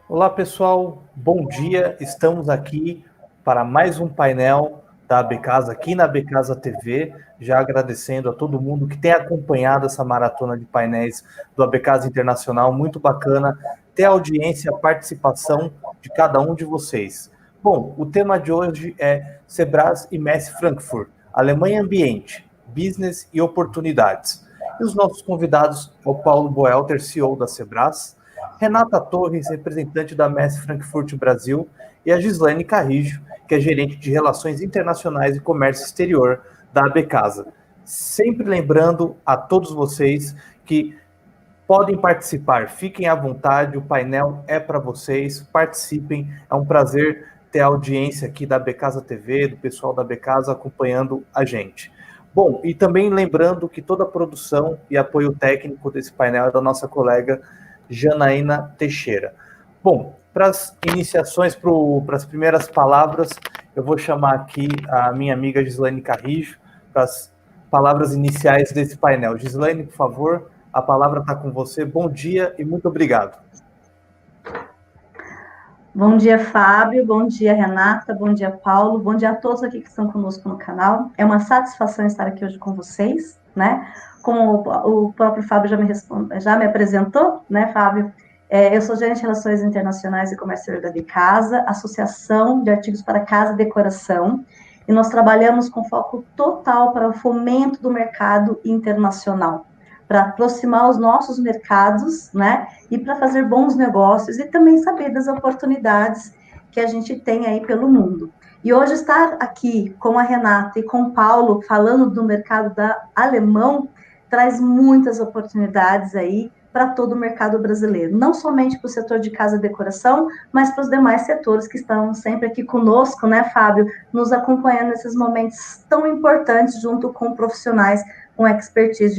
Olá pessoal, bom dia. Estamos aqui para mais um painel da Abcasa aqui na Abcasa TV. Já agradecendo a todo mundo que tem acompanhado essa maratona de painéis do Abcasa Internacional. Muito bacana ter a audiência, a participação de cada um de vocês. Bom, o tema de hoje é Sebras e Messe Frankfurt, Alemanha Ambiente, Business e Oportunidades. E os nossos convidados é o Paulo Boelter, CEO da Sebras, Renata Torres, representante da Messe Frankfurt Brasil, e a Gislaine Carrijo, que é gerente de Relações Internacionais e Comércio Exterior da Abcasa. Sempre lembrando a todos vocês que podem participar, fiquem à vontade, o painel é para vocês, participem, é um prazer ter a audiência aqui da Abcasa TV, do pessoal da Abcasa acompanhando a gente. Bom, e também lembrando que toda a produção e apoio técnico desse painel é da nossa colega Janaína Teixeira. Bom, para as iniciações, para as primeiras palavras, eu vou chamar aqui a minha amiga Gislaine Carrijo para as palavras iniciais desse painel. Gislaine, por favor, a palavra está com você. Bom dia e muito obrigado. Bom dia, Fábio. Bom dia, Renata. Bom dia, Paulo. Bom dia a todos aqui que estão conosco no canal. É uma satisfação estar aqui hoje com vocês, né? Como o próprio Fábio já me apresentou, né, Fábio? Eu sou gerente de Relações Internacionais e Comércio da Abcasa, Associação de Artigos para Casa e Decoração, e nós trabalhamos com foco total para o fomento do mercado internacional, para aproximar os nossos mercados, né, e para fazer bons negócios e também saber das oportunidades que a gente tem aí pelo mundo. E hoje estar aqui com a Renata e com o Paulo falando do mercado alemão traz muitas oportunidades aí para todo o mercado brasileiro, não somente para o setor de casa e decoração, mas para os demais setores que estão sempre aqui conosco, né, Fábio, nos acompanhando nesses momentos tão importantes junto com profissionais com expertise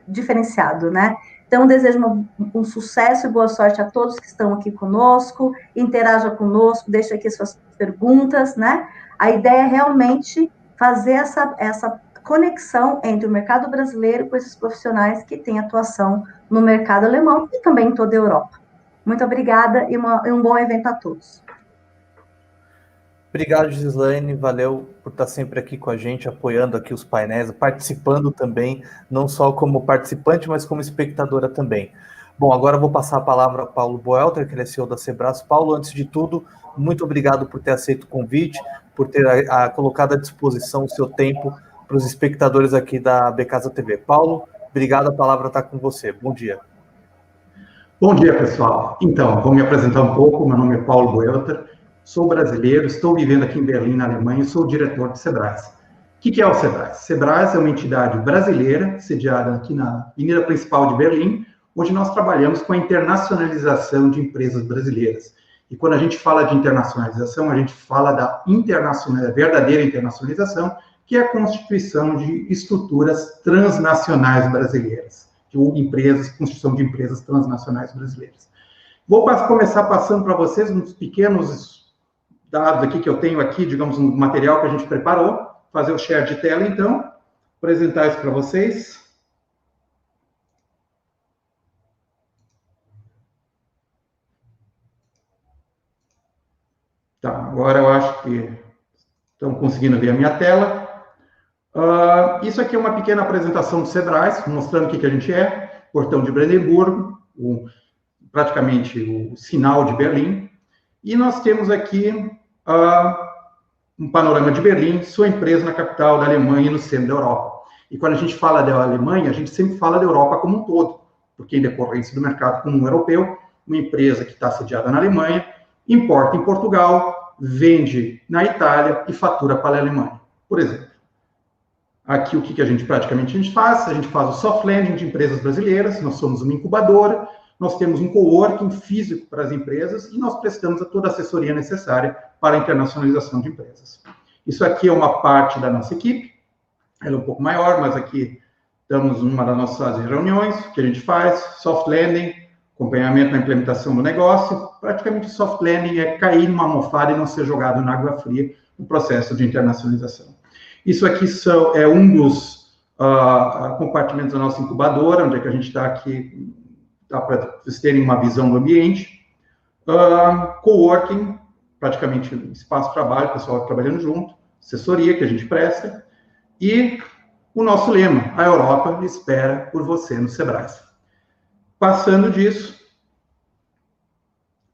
diferenciado, né? Então, desejo um sucesso e boa sorte a todos que estão aqui conosco, interaja conosco, deixa aqui suas perguntas, né? A ideia é realmente fazer essa conexão entre o mercado brasileiro com esses profissionais que têm atuação no mercado alemão e também em toda a Europa. Muito obrigada e um bom evento a todos. Obrigado, Gislaine, valeu por estar sempre aqui com a gente, apoiando aqui os painéis, participando também, não só como participante, mas como espectadora também. Bom, agora eu vou passar a palavra ao Paulo Boelter, que é CEO da Sebras. Paulo, antes de tudo, muito obrigado por ter aceito o convite, por ter colocado à disposição o seu tempo para os espectadores aqui da Abcasa TV. Paulo, obrigado, a palavra está com você. Bom dia. Bom dia, pessoal. Então, vou me apresentar um pouco. Meu nome é Paulo Boelter, sou brasileiro, estou vivendo aqui em Berlim, na Alemanha, e sou diretor de Sebras. O que é o Sebras? Sebras é uma entidade brasileira, sediada aqui na avenida principal de Berlim, onde nós trabalhamos com a internacionalização de empresas brasileiras. E quando a gente fala de internacionalização, a gente fala da verdadeira internacionalização, que é a constituição de estruturas transnacionais brasileiras, construção de empresas transnacionais brasileiras. Vou começar passando para vocês uns pequenos dados aqui que eu tenho aqui, digamos, um material que a gente preparou, fazer o share de tela, então, apresentar isso para vocês. Tá, agora eu acho que estão conseguindo ver a minha tela. Isso aqui é uma pequena apresentação do Sebras, mostrando o que a gente é, Portão de Brandenburgo, praticamente o sinal de Berlim. E nós temos aqui um panorama de Berlim, sua empresa na capital da Alemanha e no centro da Europa. E quando a gente fala da Alemanha, a gente sempre fala da Europa como um todo, porque em decorrência do mercado comum europeu, uma empresa que está sediada na Alemanha, importa em Portugal, vende na Itália e fatura para a Alemanha. Por exemplo, aqui o que a gente praticamente faz? A gente faz o soft landing de empresas brasileiras, nós somos uma incubadora, nós temos um coworking físico para as empresas e nós prestamos toda a assessoria necessária para a internacionalização de empresas. Isso aqui é uma parte da nossa equipe, ela é um pouco maior, mas aqui estamos numa das nossas reuniões, que a gente faz, soft landing, acompanhamento na implementação do negócio. Praticamente o soft landing é cair numa almofada e não ser jogado na água fria no processo de internacionalização. Isso aqui é um dos compartimentos da nossa incubadora, onde é que a gente está aqui, dá para vocês terem uma visão do ambiente. Coworking, praticamente espaço de trabalho, pessoal trabalhando junto, assessoria que a gente presta, e o nosso lema, a Europa espera por você no Sebrae. Passando disso,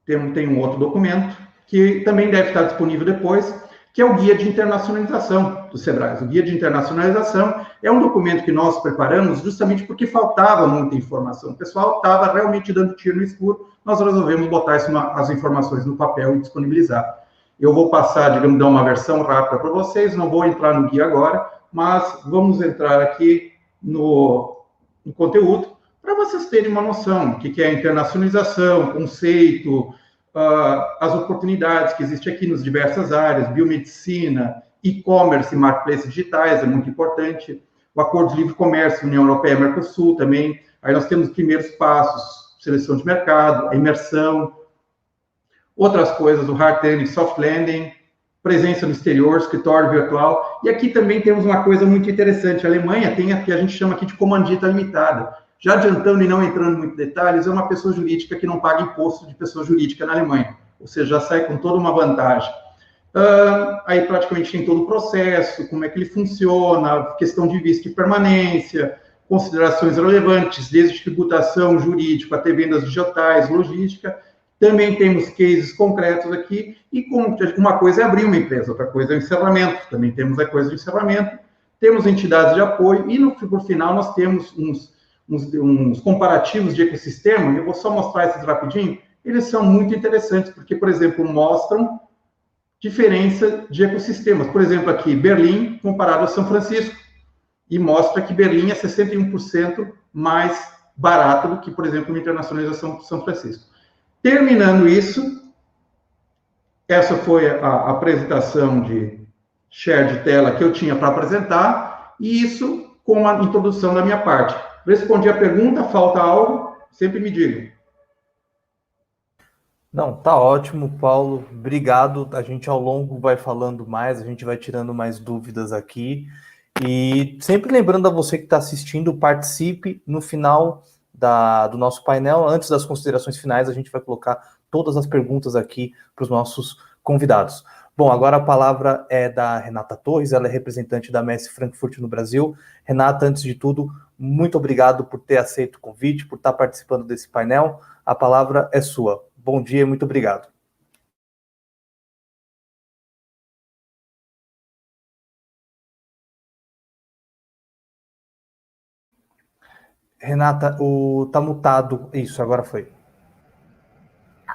tem um outro documento, que também deve estar disponível depois, que é o Guia de Internacionalização do Sebrae. O Guia de Internacionalização é um documento que nós preparamos justamente porque faltava muita informação. O pessoal estava realmente dando tiro no escuro, nós resolvemos botar as informações no papel e disponibilizar. Eu vou passar, digamos, dar uma versão rápida para vocês, não vou entrar no guia agora, mas vamos entrar aqui no conteúdo, para vocês terem uma noção do que é a internacionalização, conceito, as oportunidades que existem aqui nas diversas áreas, biomedicina, e-commerce e marketplace digitais, é muito importante, o Acordo de Livre Comércio, União Europeia e Mercosul também, aí nós temos os primeiros passos, seleção de mercado, a imersão, outras coisas, o hard landing, soft landing, presença no exterior, escritório virtual, e aqui também temos uma coisa muito interessante, a Alemanha tem a que a gente chama aqui de comandita limitada. Já adiantando e não entrando em muitos detalhes, é uma pessoa jurídica que não paga imposto de pessoa jurídica na Alemanha, ou seja, já sai com toda uma vantagem. Aí praticamente tem todo o processo, como é que ele funciona, questão de visto de permanência, considerações relevantes, desde tributação, jurídico, até vendas digitais, logística. Também temos cases concretos aqui, e como uma coisa é abrir uma empresa, outra coisa é o encerramento, também temos a coisa do encerramento, temos entidades de apoio, e por final nós temos uns comparativos de ecossistema, eu vou só mostrar esses rapidinho, eles são muito interessantes, porque, por exemplo, mostram diferença de ecossistemas. Por exemplo, aqui, Berlim comparado a São Francisco, e mostra que Berlim é 61% mais barato do que, por exemplo, uma internacionalização de São Francisco. Terminando isso, essa foi a apresentação de share de tela que eu tinha para apresentar, e isso com a introdução da minha parte. Respondi a pergunta, falta algo? Sempre me diga. Não, tá ótimo, Paulo. Obrigado. A gente ao longo vai falando mais, a gente vai tirando mais dúvidas aqui. E sempre lembrando a você que está assistindo, participe no final do nosso painel. Antes das considerações finais, a gente vai colocar todas as perguntas aqui para os nossos convidados. Bom, agora a palavra é da Renata Torres, ela é representante da MS Frankfurt no Brasil. Renata, antes de tudo, muito obrigado por ter aceito o convite, por estar participando desse painel. A palavra é sua. Bom dia e muito obrigado. Renata, tá mutado. Isso, agora foi.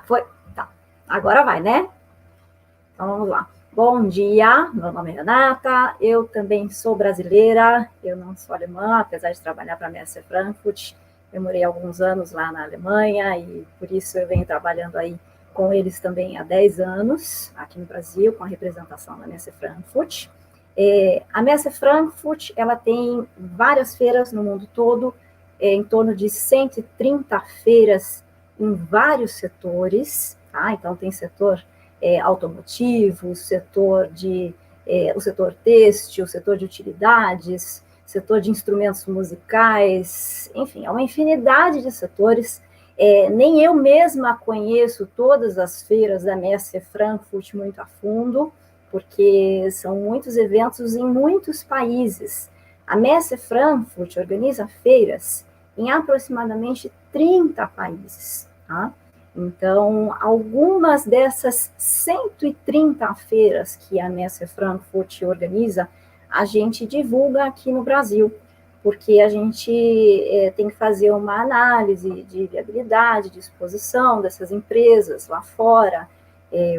Foi? Tá. Agora vai, né? Então vamos lá. Bom dia, meu nome é Renata, eu também sou brasileira, eu não sou alemã, apesar de trabalhar para a Messe Frankfurt. Eu morei alguns anos lá na Alemanha e por isso eu venho trabalhando aí com eles também há 10 anos, aqui no Brasil, com a representação da Messe Frankfurt. A Messe Frankfurt, ela tem várias feiras no mundo todo, em torno de 130 feiras em vários setores, tá? Então tem setor automotivo, o setor têxtil, o setor de utilidades, setor de instrumentos musicais, enfim, é uma infinidade de setores. Nem eu mesma conheço todas as feiras da Messe Frankfurt muito a fundo, porque são muitos eventos em muitos países. A Messe Frankfurt organiza feiras em aproximadamente 30 países, tá? Então, algumas dessas 130 feiras que a Messe Frankfurt organiza, a gente divulga aqui no Brasil, porque a gente tem que fazer uma análise de viabilidade, de exposição dessas empresas lá fora,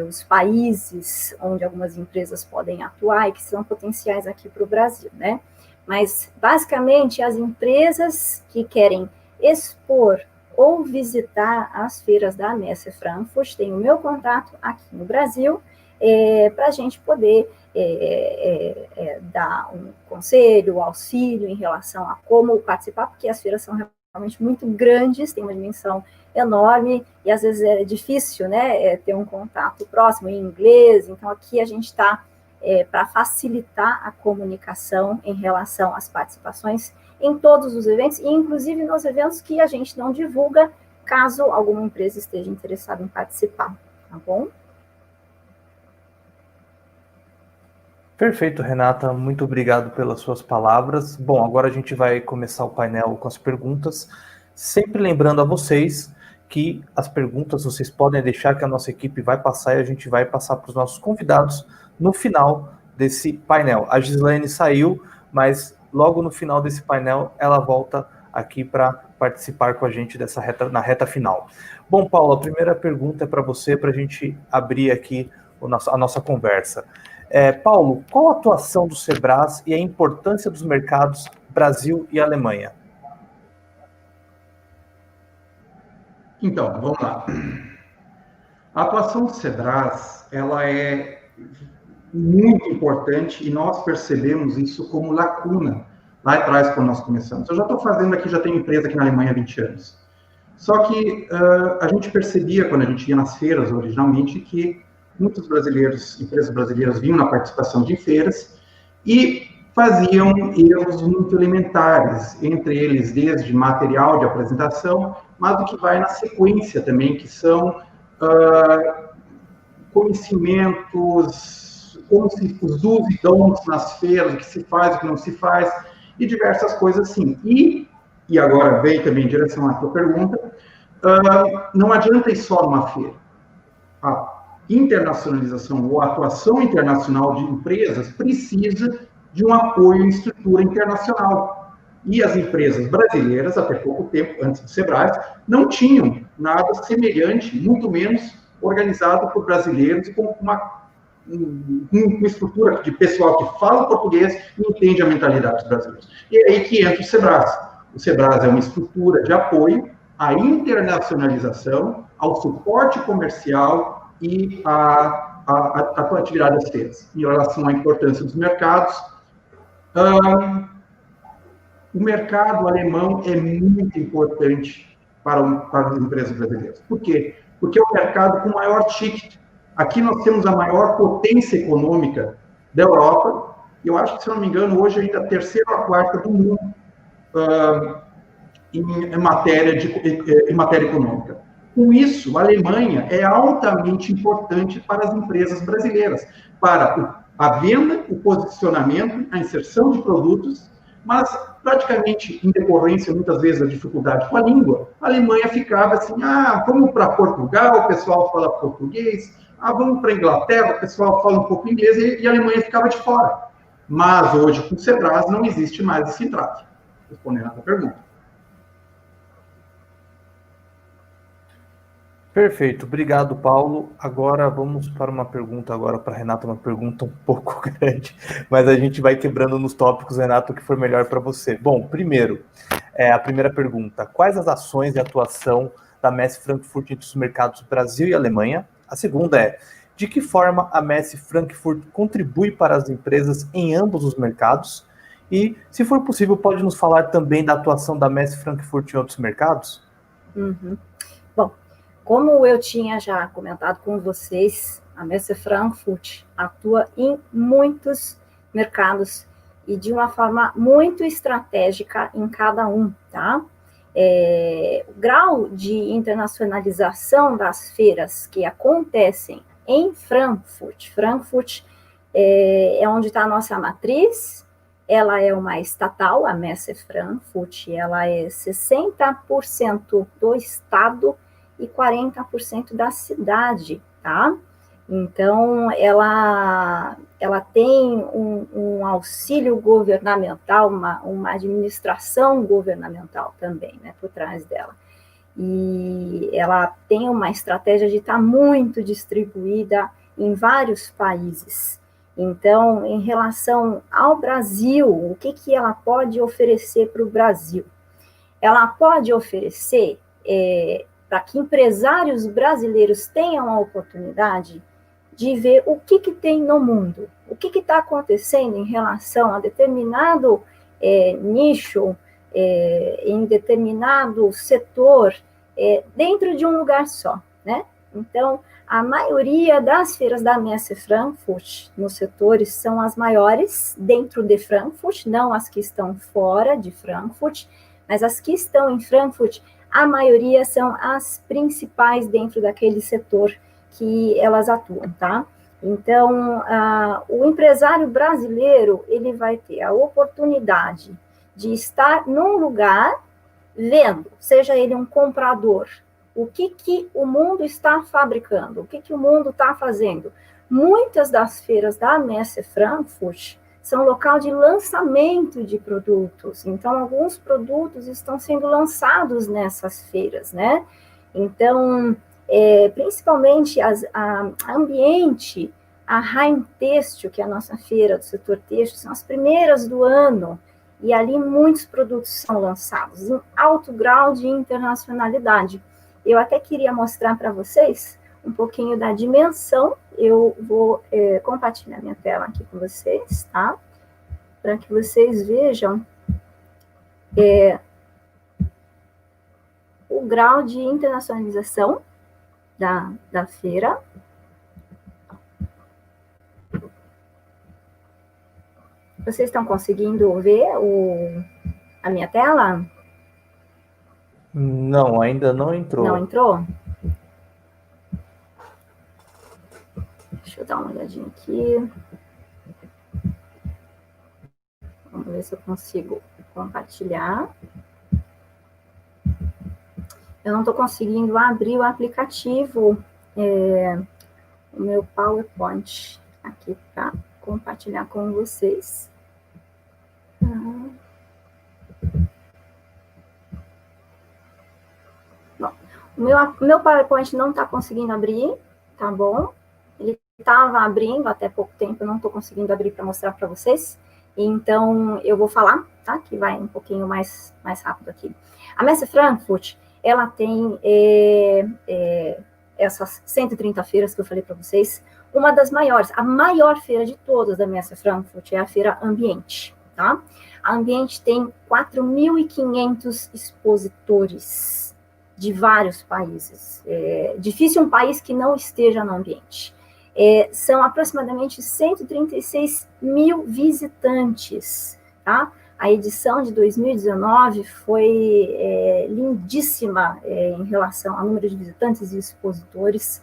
os países onde algumas empresas podem atuar e que são potenciais aqui para o Brasil, né? Mas, basicamente, as empresas que querem expor ou visitar as feiras da Messe Frankfurt têm o meu contato aqui no Brasil, para a gente poder dar um conselho, auxílio em relação a como participar, porque as feiras são realmente muito grandes, tem uma dimensão enorme, e às vezes é difícil, né, ter um contato próximo em inglês, então aqui a gente está para facilitar a comunicação em relação às participações em todos os eventos, e inclusive nos eventos que a gente não divulga, caso alguma empresa esteja interessada em participar, tá bom? Perfeito, Renata, muito obrigado pelas suas palavras. Bom, agora a gente vai começar o painel com as perguntas, sempre lembrando a vocês que as perguntas vocês podem deixar que a nossa equipe vai passar e a gente vai passar para os nossos convidados no final desse painel. A Gislaine saiu, mas logo no final desse painel ela volta aqui para participar com a gente na reta final. Bom, Paulo, a primeira pergunta é para você, para a gente abrir aqui a nossa conversa. Paulo, qual a atuação do Sebras e a importância dos mercados Brasil e Alemanha? Então, vamos lá. A atuação do Sebras, ela é muito importante e nós percebemos isso como lacuna lá atrás, quando nós começamos. Eu já estou fazendo aqui, já tenho empresa aqui na Alemanha há 20 anos. Só que a gente percebia, quando a gente ia nas feiras originalmente, que muitos brasileiros, empresas brasileiras, vinham na participação de feiras e faziam erros muito elementares, entre eles desde material de apresentação, mas o que vai na sequência também, que são conhecimentos, como se os do's e don'ts nas feiras, o que se faz, o que não se faz, e diversas coisas assim. E agora vem também em direção à tua pergunta, não adianta ir só numa feira. A internacionalização ou a atuação internacional de empresas precisa de um apoio em estrutura internacional. E as empresas brasileiras, até pouco tempo, antes do Sebras, não tinham nada semelhante, muito menos organizado por brasileiros e com uma estrutura de pessoal que fala português e entende a mentalidade dos brasileiros. E é aí que entra o Sebras. O Sebras é uma estrutura de apoio à internacionalização, ao suporte comercial e à atividade das feiras. Em relação à importância dos mercados, o mercado alemão é muito importante para as empresas brasileiras. Por quê? Porque é o mercado com maior ticket. Aqui nós temos a maior potência econômica da Europa, e eu acho que, se não me engano, hoje ainda a terceira ou a quarta do mundo em matéria econômica. Com isso, a Alemanha é altamente importante para as empresas brasileiras, para a venda, o posicionamento, a inserção de produtos, mas praticamente em decorrência, muitas vezes, da dificuldade com a língua, a Alemanha ficava assim, vamos para Portugal, o pessoal fala português, vamos para a Inglaterra, o pessoal fala um pouco inglês, e a Alemanha ficava de fora. Mas hoje, com o Sebras, não existe mais esse entrave. Respondendo a tua pergunta. Perfeito, obrigado, Paulo. Agora vamos para uma pergunta agora para a Renata, uma pergunta um pouco grande, mas a gente vai quebrando nos tópicos, Renato, o que for melhor para você. Bom, primeiro, a primeira pergunta, quais as ações de atuação da Messe Frankfurt entre os mercados Brasil e Alemanha? A segunda é, de que forma a Messe Frankfurt contribui para as empresas em ambos os mercados? E, se for possível, pode nos falar também da atuação da Messe Frankfurt em outros mercados? Bom, como eu tinha já comentado com vocês, a Messe Frankfurt atua em muitos mercados e de uma forma muito estratégica em cada um, tá? O grau de internacionalização das feiras que acontecem em Frankfurt é onde está a nossa matriz, ela é uma estatal, a Messe Frankfurt, ela é 60% do estado e 40% da cidade, tá? Então, ela tem um auxílio governamental, uma administração governamental também, né, por trás dela. E ela tem uma estratégia de estar muito distribuída em vários países. Então, em relação ao Brasil, o que ela pode oferecer para o Brasil? Ela pode oferecer, para que empresários brasileiros tenham a oportunidade de ver o que tem no mundo, o que está acontecendo em relação a determinado nicho, em determinado setor, dentro de um lugar só, né? Então, a maioria das feiras da Messe Frankfurt nos setores são as maiores dentro de Frankfurt, não as que estão fora de Frankfurt, mas as que estão em Frankfurt, a maioria são as principais dentro daquele setor que elas atuam, tá? Então, o empresário brasileiro, ele vai ter a oportunidade de estar num lugar vendo, seja ele um comprador, o que o mundo está fabricando, o que o mundo está fazendo. Muitas das feiras da Messe Frankfurt são local de lançamento de produtos, então alguns produtos estão sendo lançados nessas feiras, né? Então, principalmente a Ambiente, a Heim Têxtil, que é a nossa feira do setor têxtil, são as primeiras do ano, e ali muitos produtos são lançados em alto grau de internacionalidade. Eu até queria mostrar para vocês um pouquinho da dimensão. Eu vou compartilhar minha tela aqui com vocês, tá? Para que vocês vejam o grau de internacionalização da feira. Vocês estão conseguindo ver a minha tela? Não, ainda não entrou. Não entrou? Deixa eu dar uma olhadinha aqui. Vamos ver se eu consigo compartilhar. Eu não estou conseguindo abrir o aplicativo, o meu PowerPoint aqui para compartilhar com vocês. Bom, o meu PowerPoint não está conseguindo abrir, tá bom? Ele estava abrindo até pouco tempo, eu não estou conseguindo abrir para mostrar para vocês. Então, eu vou falar, tá? Que vai um pouquinho mais rápido aqui. A Messe Frankfurt, ela tem essas 130 feiras que eu falei para vocês. Uma das maiores, a maior feira de todas da Messe Frankfurt é a Feira Ambiente, tá? A Ambiente tem 4.500 expositores de vários países. É difícil um país que não esteja no ambiente. São aproximadamente 136 mil visitantes, tá? A edição de 2019 foi lindíssima em relação ao número de visitantes e expositores.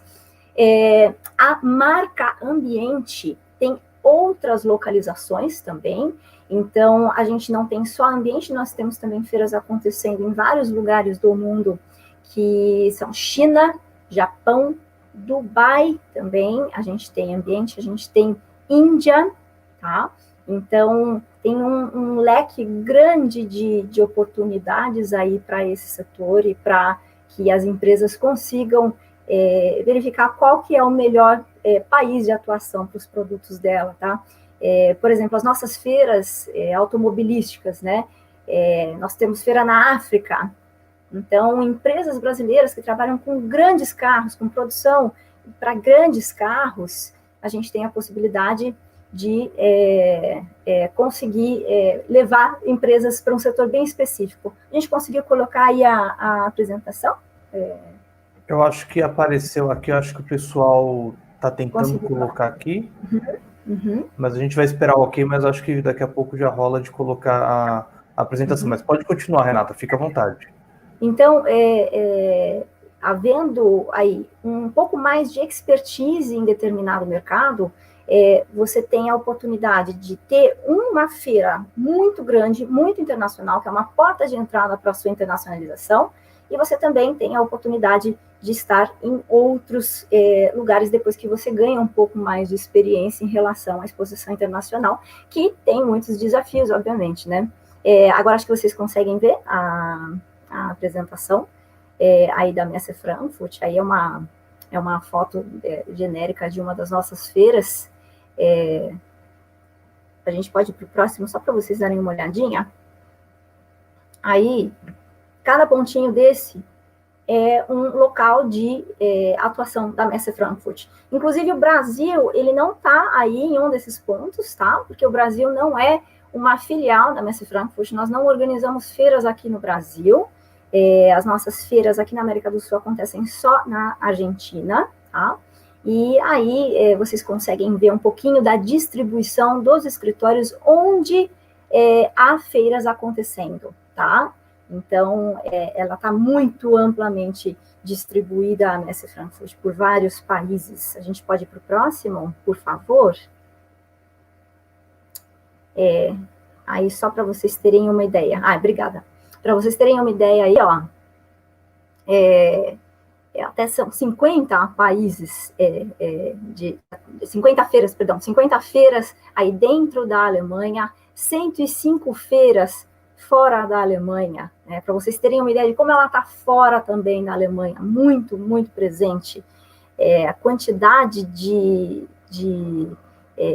A marca Ambiente tem outras localizações também, então a gente não tem só Ambiente, nós temos também feiras acontecendo em vários lugares do mundo, que são China, Japão, Dubai também, a gente tem Ambiente, a gente tem Índia, tá? Então, tem um leque grande de oportunidades aí para esse setor e para que as empresas consigam verificar qual que é o melhor país de atuação para os produtos dela, tá? Por exemplo, as nossas feiras automobilísticas, né? Nós temos feira na África. Então, empresas brasileiras que trabalham com grandes carros, com produção para grandes carros, a gente tem a possibilidade de conseguir levar empresas para um setor bem específico. A gente conseguiu colocar aí a apresentação? Eu acho que apareceu aqui, eu acho que o pessoal está tentando colocar aqui, mas a gente vai esperar o ok, mas acho que daqui a pouco já rola de colocar a apresentação. Mas pode continuar, Renata, fica à vontade. Então, havendo aí um pouco mais de expertise em determinado mercado, você tem a oportunidade de ter uma feira muito grande, muito internacional, que é uma porta de entrada para a sua internacionalização, e você também tem a oportunidade de estar em outros lugares depois que você ganha um pouco mais de experiência em relação à exposição internacional, que tem muitos desafios, obviamente, né? Agora acho que vocês conseguem ver a apresentação aí da Messe Frankfurt. Aí é uma foto genérica de uma das nossas feiras. A gente pode ir para o próximo, só para vocês darem uma olhadinha. Aí, cada pontinho desse é um local de atuação da Messe Frankfurt. Inclusive, o Brasil, ele não está aí em um desses pontos, tá? Porque o Brasil não é uma filial da Messe Frankfurt, nós não organizamos feiras aqui no Brasil. As nossas feiras aqui na América do Sul acontecem só na Argentina, tá? E aí vocês conseguem ver um pouquinho da distribuição dos escritórios onde há feiras acontecendo, tá? Então, ela está muito amplamente distribuída, a Messe Frankfurt, por vários países. A gente pode ir para o próximo, por favor? Aí, só para vocês terem uma ideia. Obrigada. Para vocês terem uma ideia aí, ó, até são 50 países, 50 feiras, perdão, 50 feiras aí dentro da Alemanha, 105 feiras fora da Alemanha, né, para vocês terem uma ideia de como ela está fora também da Alemanha, muito, muito presente. A quantidade de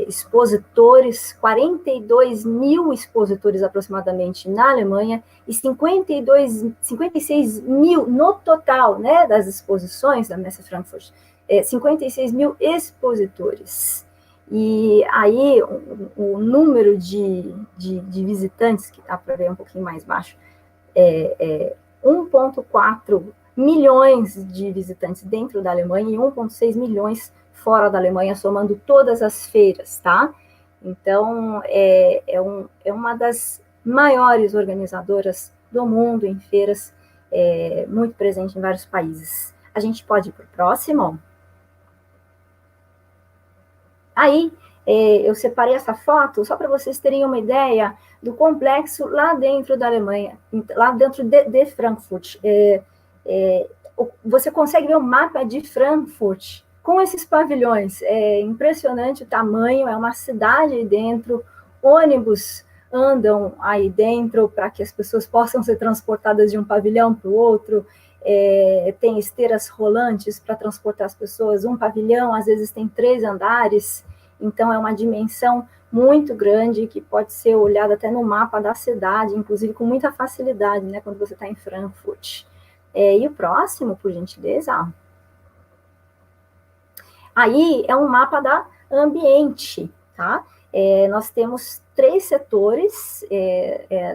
expositores, 42 mil expositores aproximadamente na Alemanha, e 56 mil no total, né, das exposições da Messe Frankfurt, 56 mil expositores. E aí o número de visitantes, que dá para ver um pouquinho mais baixo, 1,4 milhões de visitantes dentro da Alemanha e 1,6 milhões fora da Alemanha, somando todas as feiras, tá? Então, é uma das maiores organizadoras do mundo em feiras, muito presente em vários países. A gente pode ir para o próximo? Aí, eu separei essa foto só para vocês terem uma ideia do complexo lá dentro da Alemanha, lá dentro de Frankfurt. Você consegue ver o mapa de Frankfurt com esses pavilhões. É impressionante o tamanho, é uma cidade aí dentro, ônibus andam aí dentro para que as pessoas possam ser transportadas de um pavilhão para o outro, tem esteiras rolantes para transportar as pessoas, um pavilhão às vezes tem 3 andares, então é uma dimensão muito grande que pode ser olhada até no mapa da cidade, inclusive com muita facilidade, né, quando você está em Frankfurt. E o próximo, por gentileza? Aí é um mapa da ambiente, tá? Nós temos 3 setores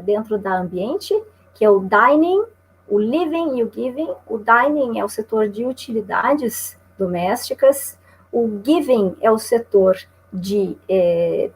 dentro da ambiente, que é o dining, o living e o giving. O dining é o setor de utilidades domésticas, o giving é o setor de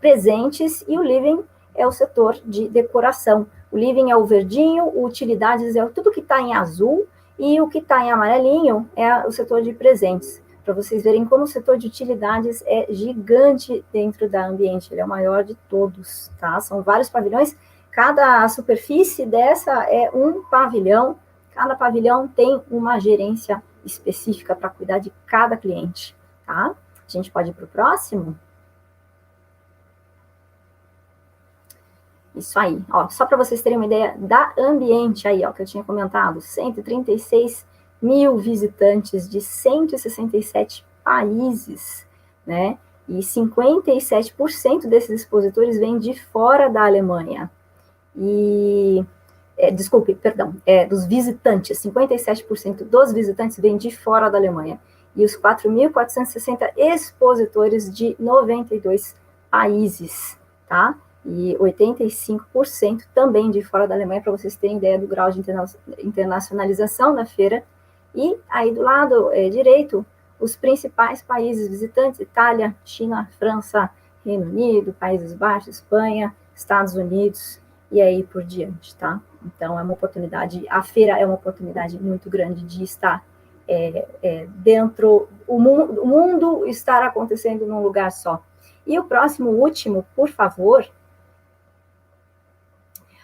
presentes e o living é o setor de decoração. O living é o verdinho, o utilidades é tudo que está em azul e o que está em amarelinho é o setor de presentes. Para vocês verem como o setor de utilidades é gigante dentro da ambiente, ele é o maior de todos, tá? São vários pavilhões, cada superfície dessa é um pavilhão, cada pavilhão tem uma gerência específica para cuidar de cada cliente, tá? A gente pode ir para o próximo? Isso aí, ó, só para vocês terem uma ideia da ambiente aí, ó, que eu tinha comentado, 136 mil visitantes de 167 países, né? E 57% desses expositores vêm de fora da Alemanha. E, dos visitantes, 57% dos visitantes vêm de fora da Alemanha. E os 4.460 expositores de 92 países, tá? E 85% também de fora da Alemanha, para vocês terem ideia do grau de internacionalização da feira. E aí do lado direito, os principais países visitantes: Itália, China, França, Reino Unido, Países Baixos, Espanha, Estados Unidos, e aí por diante, tá? Então, é uma oportunidade, a feira é uma oportunidade muito grande de estar dentro, o mundo estar acontecendo num lugar só. E o próximo, último, por favor.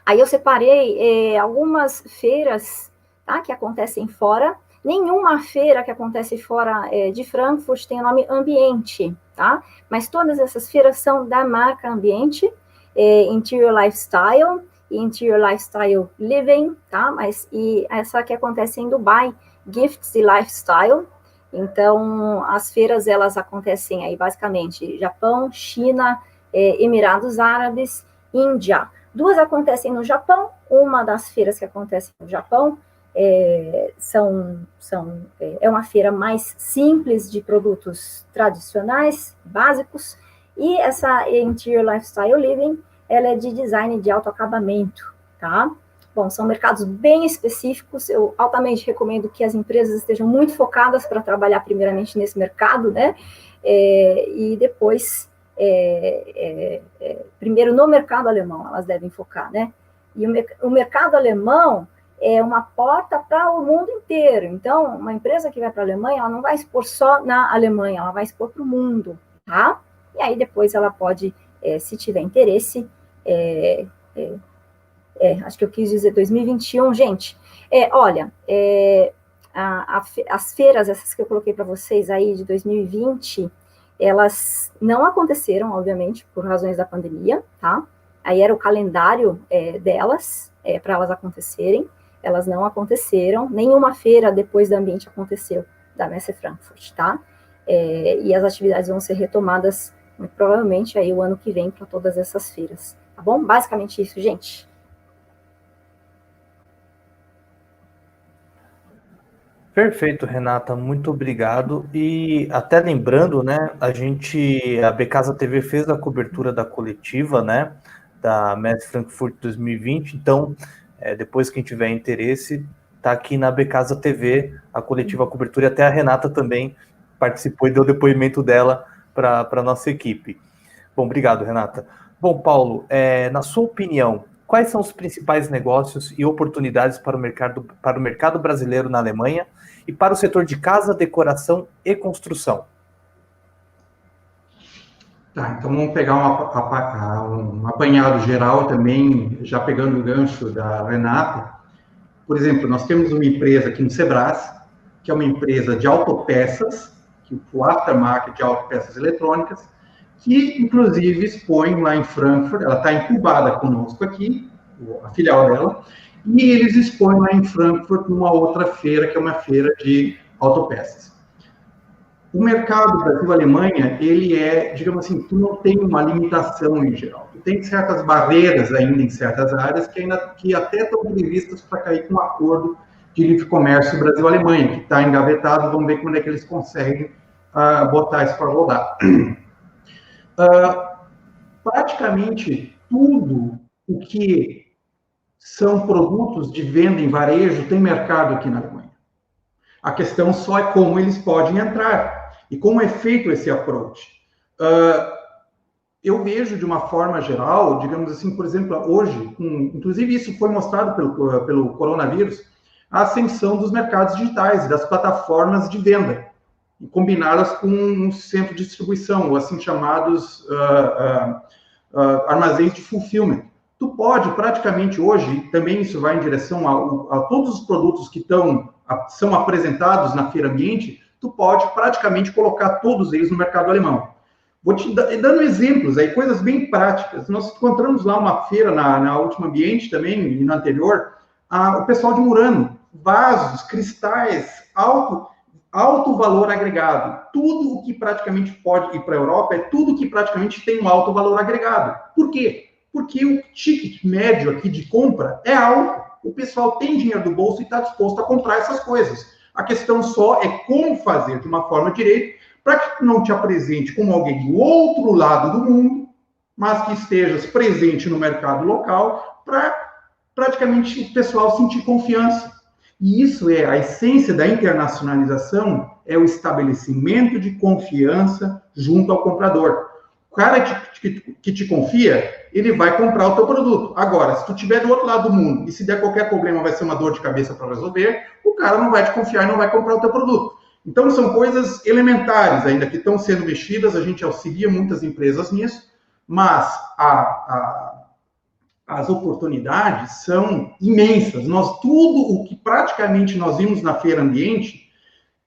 Aí eu separei algumas feiras, tá, que acontecem fora. Nenhuma feira que acontece fora de Frankfurt tem o nome Ambiente, tá? Mas todas essas feiras são da marca Ambiente, Interior Lifestyle e Interior Lifestyle Living, tá? E essa que acontece em Dubai, Gifts e Lifestyle. Então, as feiras, elas acontecem aí basicamente Japão, China, Emirados Árabes, Índia. 2 acontecem no Japão, uma das feiras que acontece no Japão é uma feira mais simples de produtos tradicionais, básicos, e essa Interior Lifestyle Living, ela é de design de alto acabamento, tá? Bom, são mercados bem específicos, eu altamente recomendo que as empresas estejam muito focadas para trabalhar primeiramente nesse mercado, né? E depois, primeiro no mercado alemão, elas devem focar, né? E o mercado alemão, é uma porta para o mundo inteiro. Então, uma empresa que vai para a Alemanha, ela não vai expor só na Alemanha, ela vai expor para o mundo, tá? E aí depois ela pode, se tiver interesse, acho que eu quis dizer 2021, gente, olha, as feiras, essas que eu coloquei para vocês aí de 2020, elas não aconteceram, obviamente, por razões da pandemia, tá? Aí era o calendário delas, para elas acontecerem, elas não aconteceram, nenhuma feira depois da Ambiente aconteceu, da Messe Frankfurt, tá? E as atividades vão ser retomadas, muito provavelmente, aí o ano que vem para todas essas feiras, tá bom? Basicamente isso, gente. Perfeito, Renata, muito obrigado. E até lembrando, né, a Becasa TV fez a cobertura da coletiva, né, da Messe Frankfurt 2020, então, depois quem tiver interesse, tá aqui na Becasa TV, a coletiva, a cobertura, e até a Renata também participou e deu depoimento dela para a nossa equipe. Bom, obrigado, Renata. Bom, Paulo, na sua opinião, quais são os principais negócios e oportunidades para o mercado brasileiro na Alemanha e para o setor de casa, decoração e construção? Tá, então vamos pegar um apanhado geral também, já pegando o gancho da Renata. Por exemplo, nós temos uma empresa aqui no Sebras, que é uma empresa de autopeças, o aftermarket de autopeças eletrônicas, que inclusive expõe lá em Frankfurt, ela está incubada conosco aqui, a filial dela, e eles expõem lá em Frankfurt numa outra feira, que é uma feira de autopeças. O mercado Brasil-Alemanha, ele digamos assim, tu não tem uma limitação em geral. Tu tem certas barreiras ainda em certas áreas que até estão previstas para cair com um acordo de livre comércio Brasil-Alemanha, que está engavetado, vamos ver quando é que eles conseguem botar isso para rodar. Praticamente tudo o que são produtos de venda em varejo tem mercado aqui na Alemanha. A questão só é como eles podem entrar e como é feito esse approach. Eu vejo de uma forma geral, digamos assim, por exemplo, hoje, inclusive isso foi mostrado pelo coronavírus, a ascensão dos mercados digitais, das plataformas de venda, combinadas com um centro de distribuição, ou assim chamados armazéns de fulfillment. Tu pode, praticamente hoje, também isso vai em direção a todos os produtos que são apresentados na Feira Ambiente, tu pode praticamente colocar todos eles no mercado alemão. Vou te dando exemplos aí, coisas bem práticas. Nós encontramos lá uma feira na última Ambiente também, e na anterior, o pessoal de Murano, vasos, cristais, alto valor agregado. Tudo o que praticamente pode ir para a Europa é tudo que praticamente tem um alto valor agregado. Por quê? Porque o ticket médio aqui de compra é alto. O pessoal tem dinheiro do bolso e está disposto a comprar essas coisas. A questão só é como fazer de uma forma direita para que não te apresente como alguém do outro lado do mundo, mas que estejas presente no mercado local para praticamente o pessoal sentir confiança. E isso é a essência da internacionalização, é o estabelecimento de confiança junto ao comprador. O cara que te confia, ele vai comprar o teu produto. Agora, se tu estiver do outro lado do mundo e se der qualquer problema vai ser uma dor de cabeça para resolver, o cara não vai te confiar e não vai comprar o teu produto. Então, são coisas elementares ainda que estão sendo mexidas, a gente auxilia muitas empresas nisso, mas as oportunidades são imensas. Tudo o que praticamente nós vimos na Feira Ambiente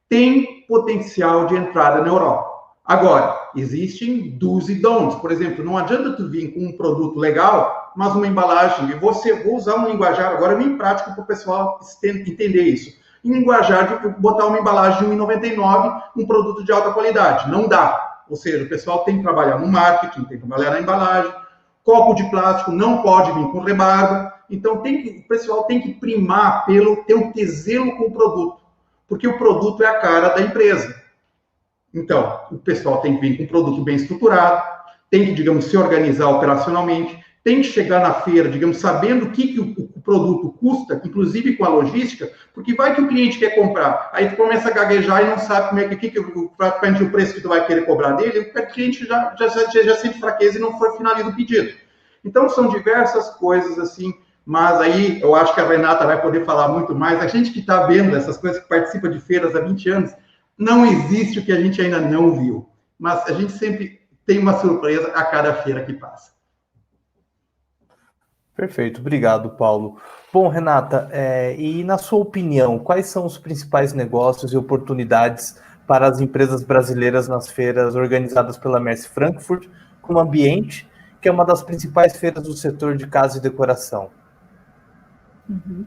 tem potencial de entrada na Europa. Agora, existem do's e don'ts. Por exemplo, não adianta tu vir com um produto legal, mas uma embalagem, vou usar um linguajar agora bem prático para o pessoal entender isso. Em linguajar, de botar uma embalagem de R$1,99, um produto de alta qualidade. Não dá. Ou seja, o pessoal tem que trabalhar no marketing, tem que trabalhar na embalagem. Copo de plástico não pode vir com rebarba. Então, o pessoal tem que primar ter um zelo com o produto. Porque o produto é a cara da empresa. Então, o pessoal tem que vir com um produto bem estruturado, tem que, digamos, se organizar operacionalmente, tem que chegar na feira, digamos, sabendo o que o produto custa, inclusive com a logística, porque vai que o cliente quer comprar, aí tu começa a gaguejar e não sabe como é praticamente o preço que tu vai querer cobrar dele, o cliente já sente fraqueza e não finaliza o pedido. Então, são diversas coisas, assim, mas aí eu acho que a Renata vai poder falar muito mais. A gente que está vendo essas coisas, que participa de feiras há 20 anos, não existe o que a gente ainda não viu, mas a gente sempre tem uma surpresa a cada feira que passa. Perfeito, obrigado, Paulo. Bom, Renata, e na sua opinião, quais são os principais negócios e oportunidades para as empresas brasileiras nas feiras organizadas pela Merce Frankfurt, como Ambiente, que é uma das principais feiras do setor de casa e decoração? Uhum.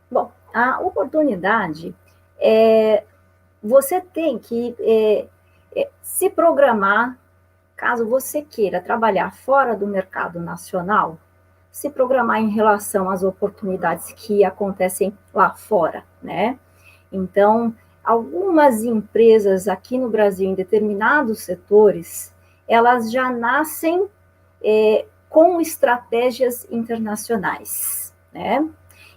Bom, a oportunidade você tem que se programar, caso você queira trabalhar fora do mercado nacional, se programar em relação às oportunidades que acontecem lá fora, né? Então, algumas empresas aqui no Brasil, em determinados setores, elas já nascem com estratégias internacionais, né?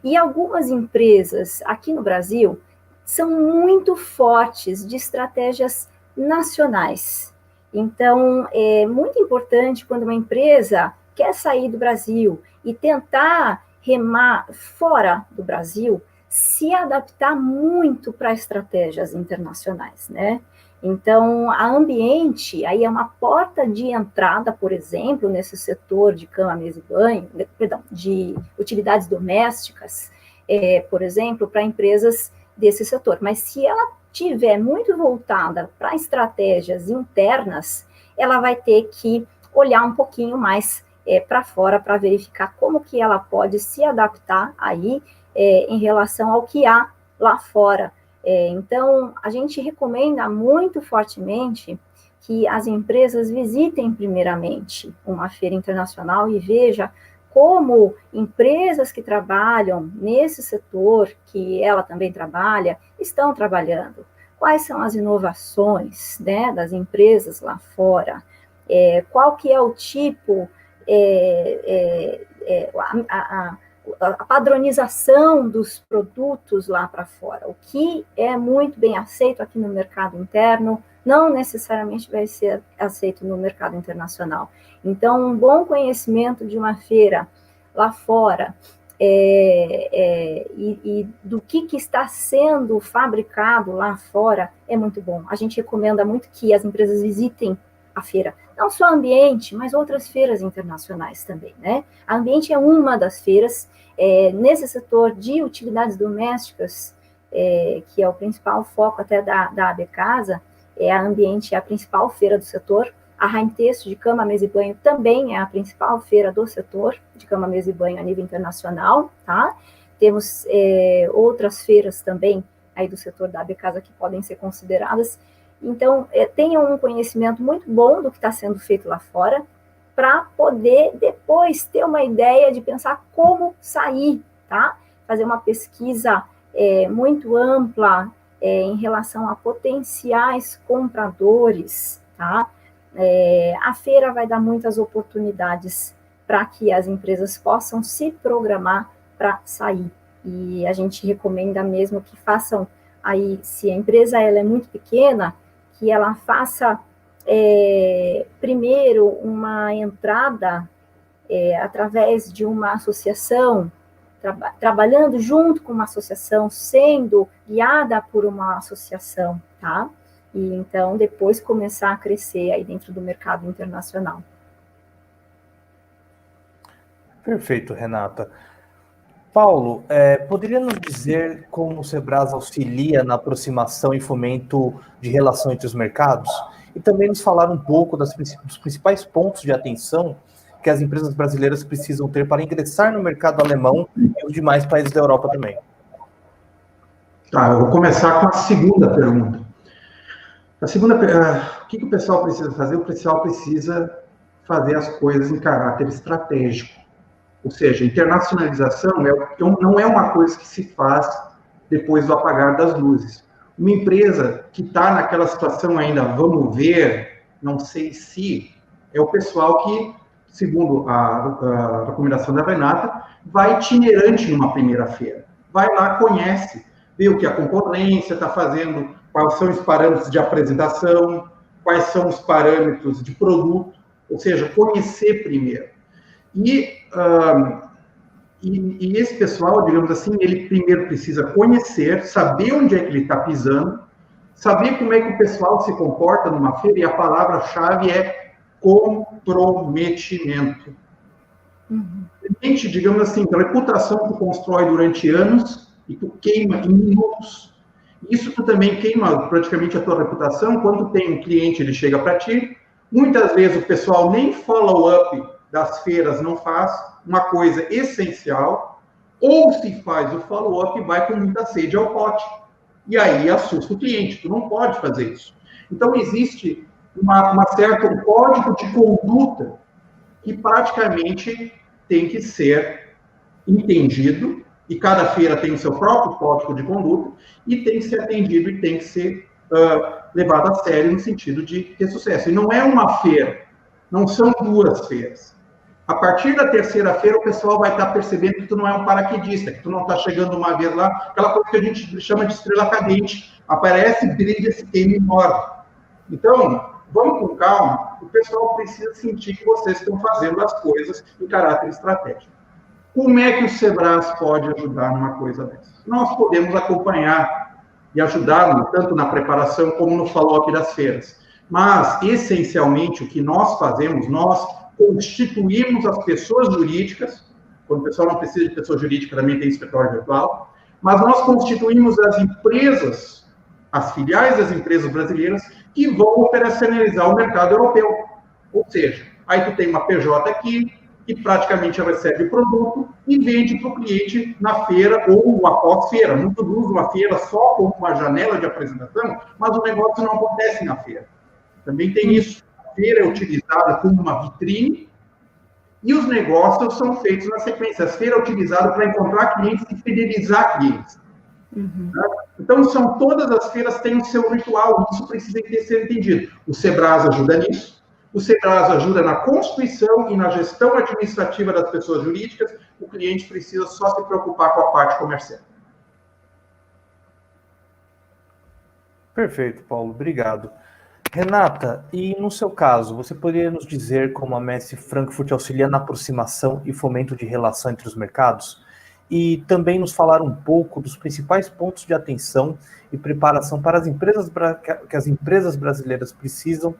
E algumas empresas aqui no Brasil são muito fortes de estratégias nacionais. Então, é muito importante quando uma empresa quer sair do Brasil e tentar remar fora do Brasil, se adaptar muito para estratégias internacionais, né? Então, a Ambiente, aí é uma porta de entrada, por exemplo, nesse setor de cama, mesa e banho, de utilidades domésticas, por exemplo, para empresas desse setor. Mas se ela tiver muito voltada para estratégias internas, ela vai ter que olhar um pouquinho mais para fora para verificar como que ela pode se adaptar aí em relação ao que há lá fora. Então, a gente recomenda muito fortemente que as empresas visitem primeiramente uma feira internacional e veja como empresas que trabalham nesse setor, que ela também trabalha, estão trabalhando. Quais são as inovações, né, das empresas lá fora? Qual que é o tipo, a padronização dos produtos lá para fora. O que é muito bem aceito aqui no mercado interno, não necessariamente vai ser aceito no mercado internacional. Então, um bom conhecimento de uma feira lá fora e do que está sendo fabricado lá fora é muito bom. A gente recomenda muito que as empresas visitem a feira, não só Ambiente, mas outras feiras internacionais também, né? A Ambiente é uma das feiras nesse setor de utilidades domésticas, que é o principal foco até da AB Casa. A Ambiente é a principal feira do setor. A Raintesto de cama, mesa e banho também é a principal feira do setor de cama, mesa e banho a nível internacional, tá? Temos outras feiras também aí do setor da AB Casa que podem ser consideradas. Então, tenham um conhecimento muito bom do que está sendo feito lá fora, para poder depois ter uma ideia de pensar como sair, tá? Fazer uma pesquisa muito ampla em relação a potenciais compradores, tá? A feira vai dar muitas oportunidades para que as empresas possam se programar para sair. E a gente recomenda mesmo que façam aí, se a empresa ela é muito pequena, que ela faça primeiro uma entrada através de uma associação, trabalhando junto com uma associação, sendo guiada por uma associação, tá? E então depois começar a crescer aí dentro do mercado internacional. Perfeito, Renata. Paulo, poderia nos dizer como o Sebrasa auxilia na aproximação e fomento de relação entre os mercados? E também nos falar um pouco dos principais pontos de atenção que as empresas brasileiras precisam ter para ingressar no mercado alemão e os demais países da Europa também. Tá, eu vou começar com a segunda pergunta. O que o pessoal precisa fazer? O pessoal precisa fazer as coisas em caráter estratégico. Ou seja, internacionalização não é uma coisa que se faz depois do apagar das luzes. Uma empresa que está naquela situação ainda, vamos ver, não sei se, é o pessoal que, segundo a recomendação da Renata, vai itinerante numa primeira feira. Vai lá, conhece, vê o que a concorrência está fazendo, quais são os parâmetros de apresentação, quais são os parâmetros de produto, ou seja, conhecer primeiro. E E esse pessoal, digamos assim, ele primeiro precisa conhecer, saber onde é que ele está pisando, saber como é que o pessoal se comporta numa feira, e a palavra-chave é comprometimento. Digamos assim, a reputação que tu constrói durante anos e tu queima em minutos. Isso tu também queima praticamente a tua reputação quando tem um cliente, ele chega para ti. Muitas vezes o pessoal nem follow-up das feiras não faz, uma coisa essencial, ou se faz o follow-up vai com muita sede ao pote. E aí assusta o cliente, tu não pode fazer isso. Então existe um certo código de conduta que praticamente tem que ser entendido, e cada feira tem o seu próprio código de conduta, e tem que ser atendido e tem que ser levado a sério no sentido de ter sucesso. E não é uma feira, não são duas feiras. A partir da terceira feira, o pessoal vai estar percebendo que tu não é um paraquedista, que tu não está chegando uma vez lá, aquela coisa que a gente chama de estrela cadente. Aparece, brilha, se queima e morre. Então, vamos com calma, o pessoal precisa sentir que vocês estão fazendo as coisas em caráter estratégico. Como é que o Sebras pode ajudar numa coisa dessa? Nós podemos acompanhar e ajudar tanto na preparação como no follow-up das feiras. Mas, essencialmente, o que nós fazemos, nós constituímos as pessoas jurídicas, quando o pessoal não precisa de pessoa jurídica, também tem escritório virtual, mas nós constituímos as empresas, as filiais das empresas brasileiras, que vão operacionalizar o mercado europeu. Ou seja, aí tu tem uma PJ aqui, que praticamente recebe o produto e vende para o cliente na feira ou após feira. Muitos usam a feira só como uma janela de apresentação, mas o negócio não acontece na feira. Também tem isso. A feira é utilizada como uma vitrine e os negócios são feitos na sequência. A feira é utilizada para encontrar clientes e fidelizar clientes. Então, todas as feiras têm o seu ritual, isso precisa ser entendido. O Sebras ajuda nisso, o Sebras ajuda na constituição e na gestão administrativa das pessoas jurídicas, o cliente precisa só se preocupar com a parte comercial. Perfeito, Paulo, obrigado. Renata, e no seu caso, você poderia nos dizer como a Messe Frankfurt auxilia na aproximação e fomento de relação entre os mercados? E também nos falar um pouco dos principais pontos de atenção e preparação para as empresas que as empresas brasileiras precisam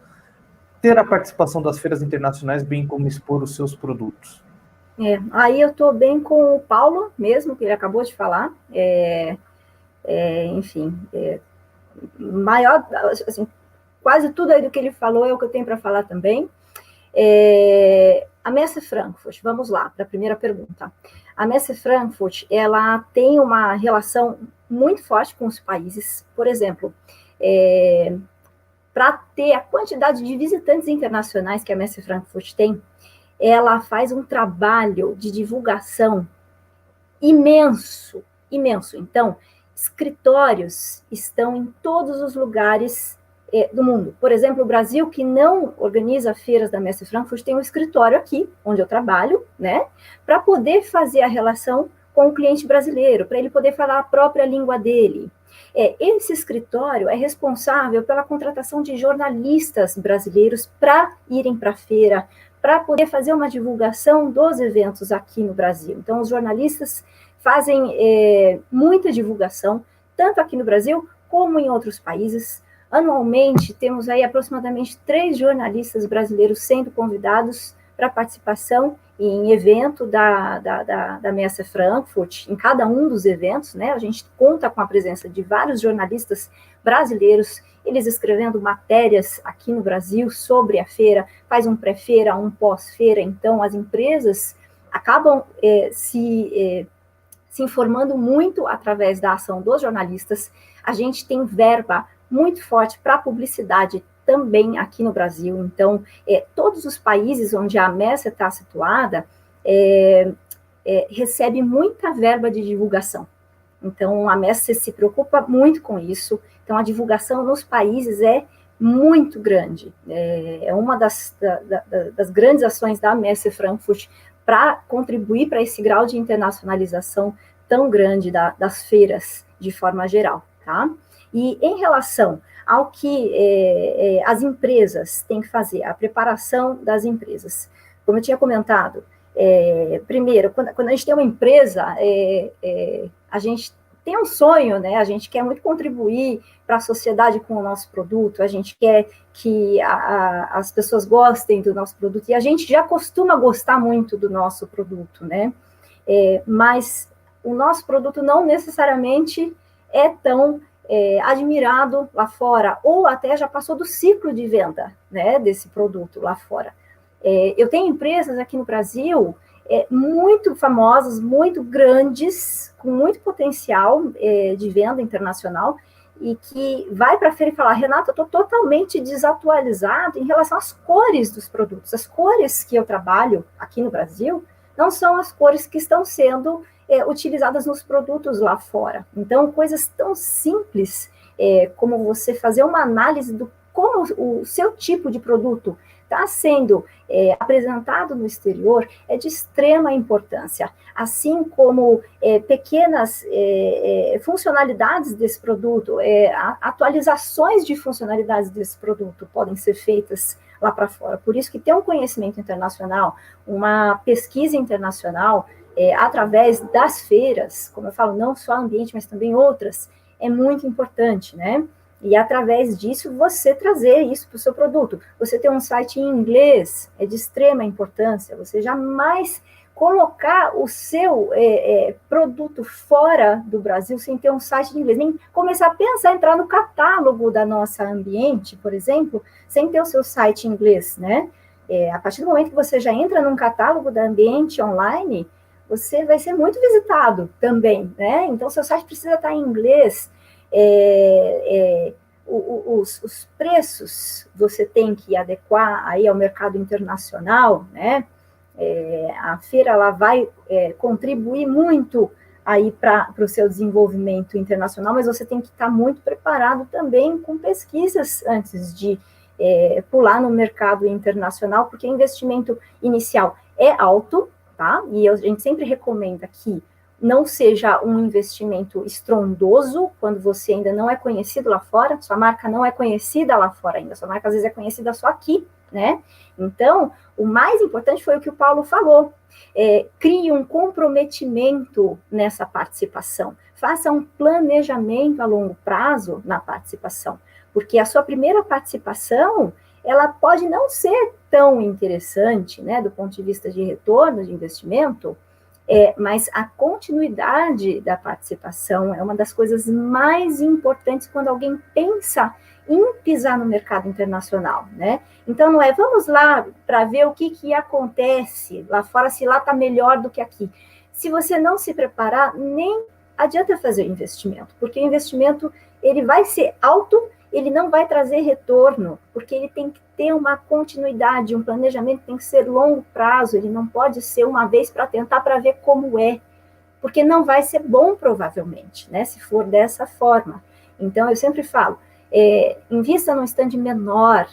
ter a participação das feiras internacionais, bem como expor os seus produtos. Aí eu estou bem com o Paulo mesmo, que ele acabou de falar. Maior, assim, quase tudo aí do que ele falou é o que eu tenho para falar também. A Messe Frankfurt, vamos lá, para a primeira pergunta. A Messe Frankfurt, ela tem uma relação muito forte com os países. Por exemplo, para ter a quantidade de visitantes internacionais que a Messe Frankfurt tem, ela faz um trabalho de divulgação imenso, imenso. Então, escritórios estão em todos os lugares do mundo. Por exemplo, o Brasil, que não organiza feiras da Messe Frankfurt, tem um escritório aqui, onde eu trabalho, né, para poder fazer a relação com o cliente brasileiro, para ele poder falar a própria língua dele. Esse escritório é responsável pela contratação de jornalistas brasileiros para irem para a feira, para poder fazer uma divulgação dos eventos aqui no Brasil. Então, os jornalistas fazem muita divulgação, tanto aqui no Brasil como em outros países. Anualmente, temos aí aproximadamente 3 jornalistas brasileiros sendo convidados para participação em evento da Messe Frankfurt, em cada um dos eventos, né? A gente conta com a presença de vários jornalistas brasileiros, eles escrevendo matérias aqui no Brasil sobre a feira, faz um pré-feira, um pós-feira. Então, as empresas acabam se informando muito através da ação dos jornalistas. A gente tem verba muito forte para publicidade também aqui no Brasil. Então, todos os países onde a Messe está situada recebe muita verba de divulgação. Então, a Messe se preocupa muito com isso. Então, a divulgação nos países é muito grande. É uma das grandes ações da Messe Frankfurt para contribuir para esse grau de internacionalização tão grande das feiras, de forma geral, tá? E em relação ao que as empresas têm que fazer, a preparação das empresas, como eu tinha comentado, primeiro, quando a gente tem uma empresa, a gente tem um sonho, né? A gente quer muito contribuir para a sociedade com o nosso produto, a gente quer que as pessoas gostem do nosso produto, e a gente já costuma gostar muito do nosso produto, né? Mas o nosso produto não necessariamente é tão admirado lá fora, ou até já passou do ciclo de venda, né, desse produto lá fora. Eu tenho empresas aqui no Brasil muito famosas, muito grandes, com muito potencial de venda internacional, e que vai para a feira e fala: Renata, eu estou totalmente desatualizado em relação às cores dos produtos. As cores que eu trabalho aqui no Brasil não são as cores que estão sendo utilizadas nos produtos lá fora. Então, coisas tão simples como você fazer uma análise do como o seu tipo de produto está sendo apresentado no exterior é de extrema importância, assim como pequenas funcionalidades desse produto, atualizações de funcionalidades desse produto podem ser feitas lá para fora. Por isso que ter um conhecimento internacional, uma pesquisa internacional, através das feiras, como eu falo, não só ambiente, mas também outras, é muito importante, né? E através disso, você trazer isso para o seu produto. Você ter um site em inglês é de extrema importância. Você jamais colocar o seu produto fora do Brasil sem ter um site em inglês. Nem começar a pensar em entrar no catálogo da nossa ambiente, por exemplo, sem ter o seu site em inglês, né? A partir do momento que você já entra num catálogo da ambiente online, você vai ser muito visitado também, né? Então, seu site precisa estar em inglês. Os preços você tem que adequar aí ao mercado internacional, né? A feira ela vai contribuir muito aí para o seu desenvolvimento internacional, mas você tem que estar muito preparado também com pesquisas antes de pular no mercado internacional, porque o investimento inicial é alto, tá? E a gente sempre recomenda que não seja um investimento estrondoso, quando você ainda não é conhecido lá fora, sua marca não é conhecida lá fora ainda, sua marca às vezes é conhecida só aqui, né? Então, o mais importante foi o que o Paulo falou, crie um comprometimento nessa participação, faça um planejamento a longo prazo na participação, porque a sua primeira participação, ela pode não ser tão interessante, né, do ponto de vista de retorno de investimento, mas a continuidade da participação é uma das coisas mais importantes quando alguém pensa em pisar no mercado internacional, né? Então, não é vamos lá para ver o que acontece lá fora, se lá está melhor do que aqui. Se você não se preparar, nem adianta fazer investimento, porque o investimento ele vai ser alto, ele não vai trazer retorno, porque ele tem que ter uma continuidade, um planejamento tem que ser longo prazo, ele não pode ser uma vez para tentar para ver como é, porque não vai ser bom provavelmente, né, se for dessa forma. Então, eu sempre falo, invista num stand menor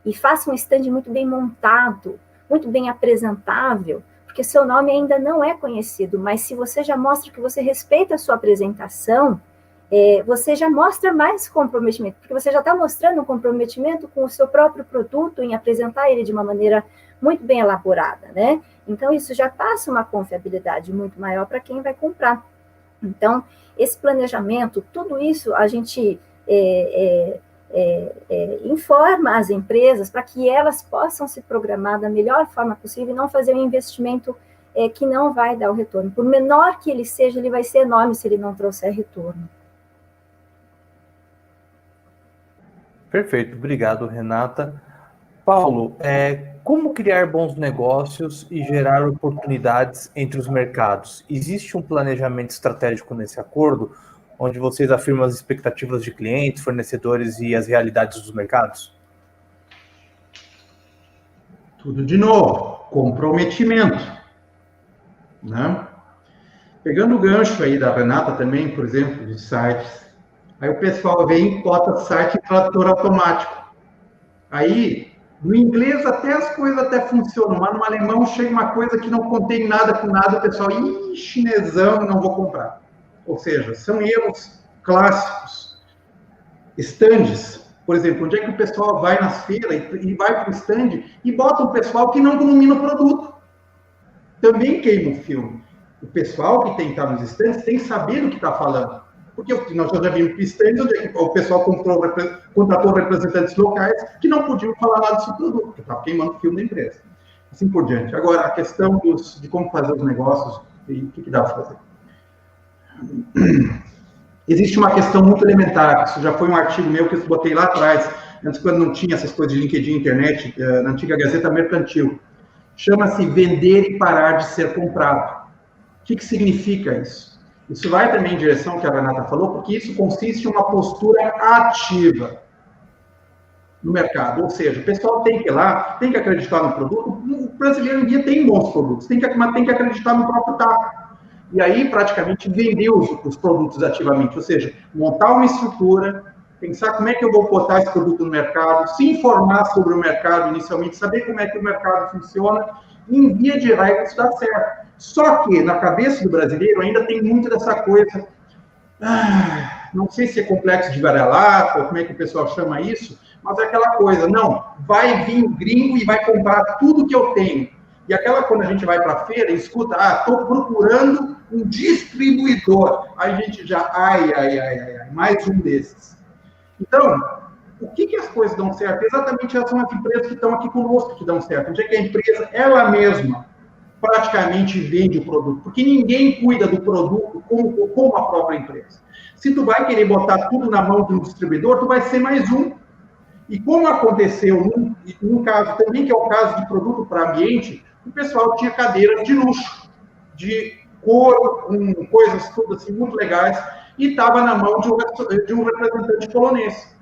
e faça um stand muito bem montado, muito bem apresentável, porque seu nome ainda não é conhecido, mas se você já mostra que você respeita a sua apresentação, você já mostra mais comprometimento, porque você já está mostrando um comprometimento com o seu próprio produto em apresentar ele de uma maneira muito bem elaborada, né? Então, isso já passa uma confiabilidade muito maior para quem vai comprar. Então, esse planejamento, tudo isso a gente informa as empresas para que elas possam se programar da melhor forma possível e não fazer um investimento que não vai dar o retorno. Por menor que ele seja, ele vai ser enorme se ele não trouxer retorno. Perfeito, obrigado, Renata. Paulo, como criar bons negócios e gerar oportunidades entre os mercados? Existe um planejamento estratégico nesse acordo, onde vocês afirmam as expectativas de clientes, fornecedores e as realidades dos mercados? Tudo de novo, comprometimento, né? Pegando o gancho aí da Renata também, por exemplo, de sites, aí o pessoal vem e bota site em tradutor automático. Aí, no inglês até as coisas até funcionam, mas no alemão chega uma coisa que não contém nada com nada, o pessoal, chinesão, não vou comprar. Ou seja, são erros clássicos. Estandes, por exemplo, onde é que o pessoal vai nas feiras e vai para o stand e bota um pessoal que não domina o produto. também queima o filme. O pessoal que tem que estar nos estandes tem que saber do que está falando. Porque nós já vimos para estandes onde o pessoal contratou representantes locais que não podiam falar nada desse produto, porque estava queimando o filme da empresa. Assim por diante. Agora, a questão de como fazer os negócios e o que dá para fazer. Existe uma questão muito elementar, isso já foi um artigo meu que eu botei lá atrás, antes quando não tinha essas coisas de LinkedIn, internet, na antiga Gazeta Mercantil. Chama-se vender e parar de ser comprado. O que significa isso? Isso vai também em direção ao que a Renata falou, porque isso consiste em uma postura ativa no mercado. Ou seja, o pessoal tem que ir lá, tem que acreditar no produto. O brasileiro em dia tem bons produtos, mas tem que acreditar no próprio taco. E aí, praticamente, vender os produtos ativamente. Ou seja, montar uma estrutura, pensar como é que eu vou botar esse produto no mercado, se informar sobre o mercado inicialmente, saber como é que o mercado funciona, e em via de regra isso dá certo. Só que, na cabeça do brasileiro, ainda tem muito dessa coisa, não sei se é complexo de vira-lata, ou como é que o pessoal chama isso, mas é aquela coisa, não, vai vir o gringo e vai comprar tudo que eu tenho. E aquela, quando a gente vai para a feira, escuta, estou procurando um distribuidor. Aí a gente já, mais um desses. Então, o que as coisas dão certo? Exatamente são as empresas que estão aqui conosco que dão certo. Onde é que a empresa, ela mesma, praticamente vende o produto? Porque ninguém cuida do produto como a própria empresa. Se tu vai querer botar tudo na mão de um distribuidor, tu vai ser mais um. E como aconteceu num caso também, que é o caso de produto para ambiente, o pessoal tinha cadeiras de luxo, de couro, com coisas tudo assim, muito legais, e estava na mão de um representante polonês.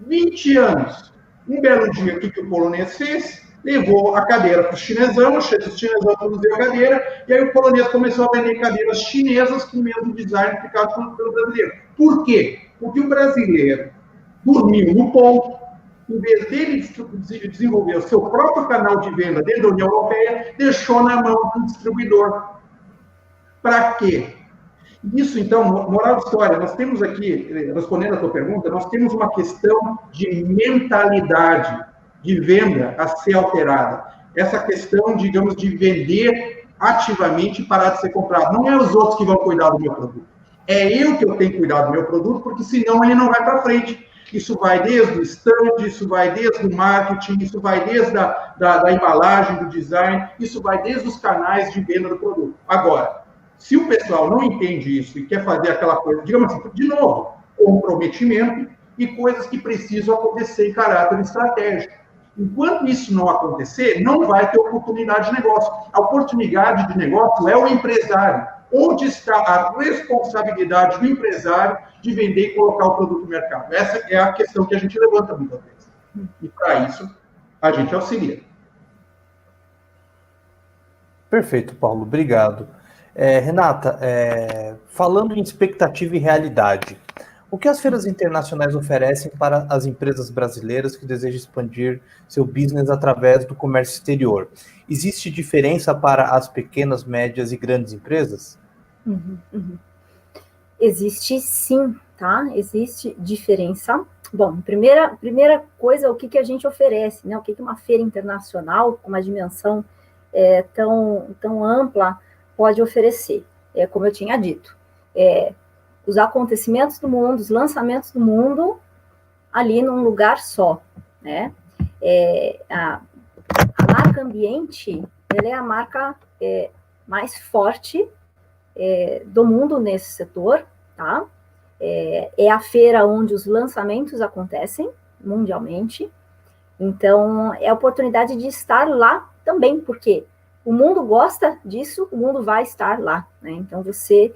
20 anos. Um belo dia, o que o polonês fez? Levou a cadeira para o chinesão, o chinesão produziu a cadeira, e aí o polonês começou a vender cadeiras chinesas com o mesmo design aplicado pelo brasileiro. Por quê? Porque o brasileiro dormiu no ponto. Em vez dele desenvolver o seu próprio canal de venda dentro da União Europeia, deixou na mão do distribuidor. Para quê? Isso, então, moral da história, nós temos aqui, respondendo a tua pergunta, nós temos uma questão de mentalidade de venda a ser alterada. Essa questão, digamos, de vender ativamente e parar de ser comprado. Não é os outros que vão cuidar do meu produto. É eu que tenho que cuidar do meu produto, porque senão ele não vai para frente. Isso vai desde o stand, isso vai desde o marketing, isso vai desde da embalagem, do design, isso vai desde os canais de venda do produto. Agora, se o pessoal não entende isso e quer fazer aquela coisa, digamos assim, de novo, comprometimento e coisas que precisam acontecer em caráter estratégico. Enquanto isso não acontecer, não vai ter oportunidade de negócio. A oportunidade de negócio é o empresário. Onde está a responsabilidade do empresário de vender e colocar o produto no mercado? Essa é a questão que a gente levanta muitas vezes. E, para isso, a gente auxilia. Perfeito, Paulo. Obrigado. Renata, falando em expectativa e realidade, o que as feiras internacionais oferecem para as empresas brasileiras que desejam expandir seu business através do comércio exterior? Existe diferença para as pequenas, médias e grandes empresas? Existe sim, tá? Existe diferença. Bom, primeira coisa, o que a gente oferece, né? O que uma feira internacional com uma dimensão tão ampla pode oferecer? Como eu tinha dito, os acontecimentos do mundo, os lançamentos do mundo, ali num lugar só, né? A marca ambiente, ela é a marca mais forte do mundo nesse setor, tá? É a feira onde os lançamentos acontecem mundialmente, então é a oportunidade de estar lá também, porque o mundo gosta disso, o mundo vai estar lá, né? Então você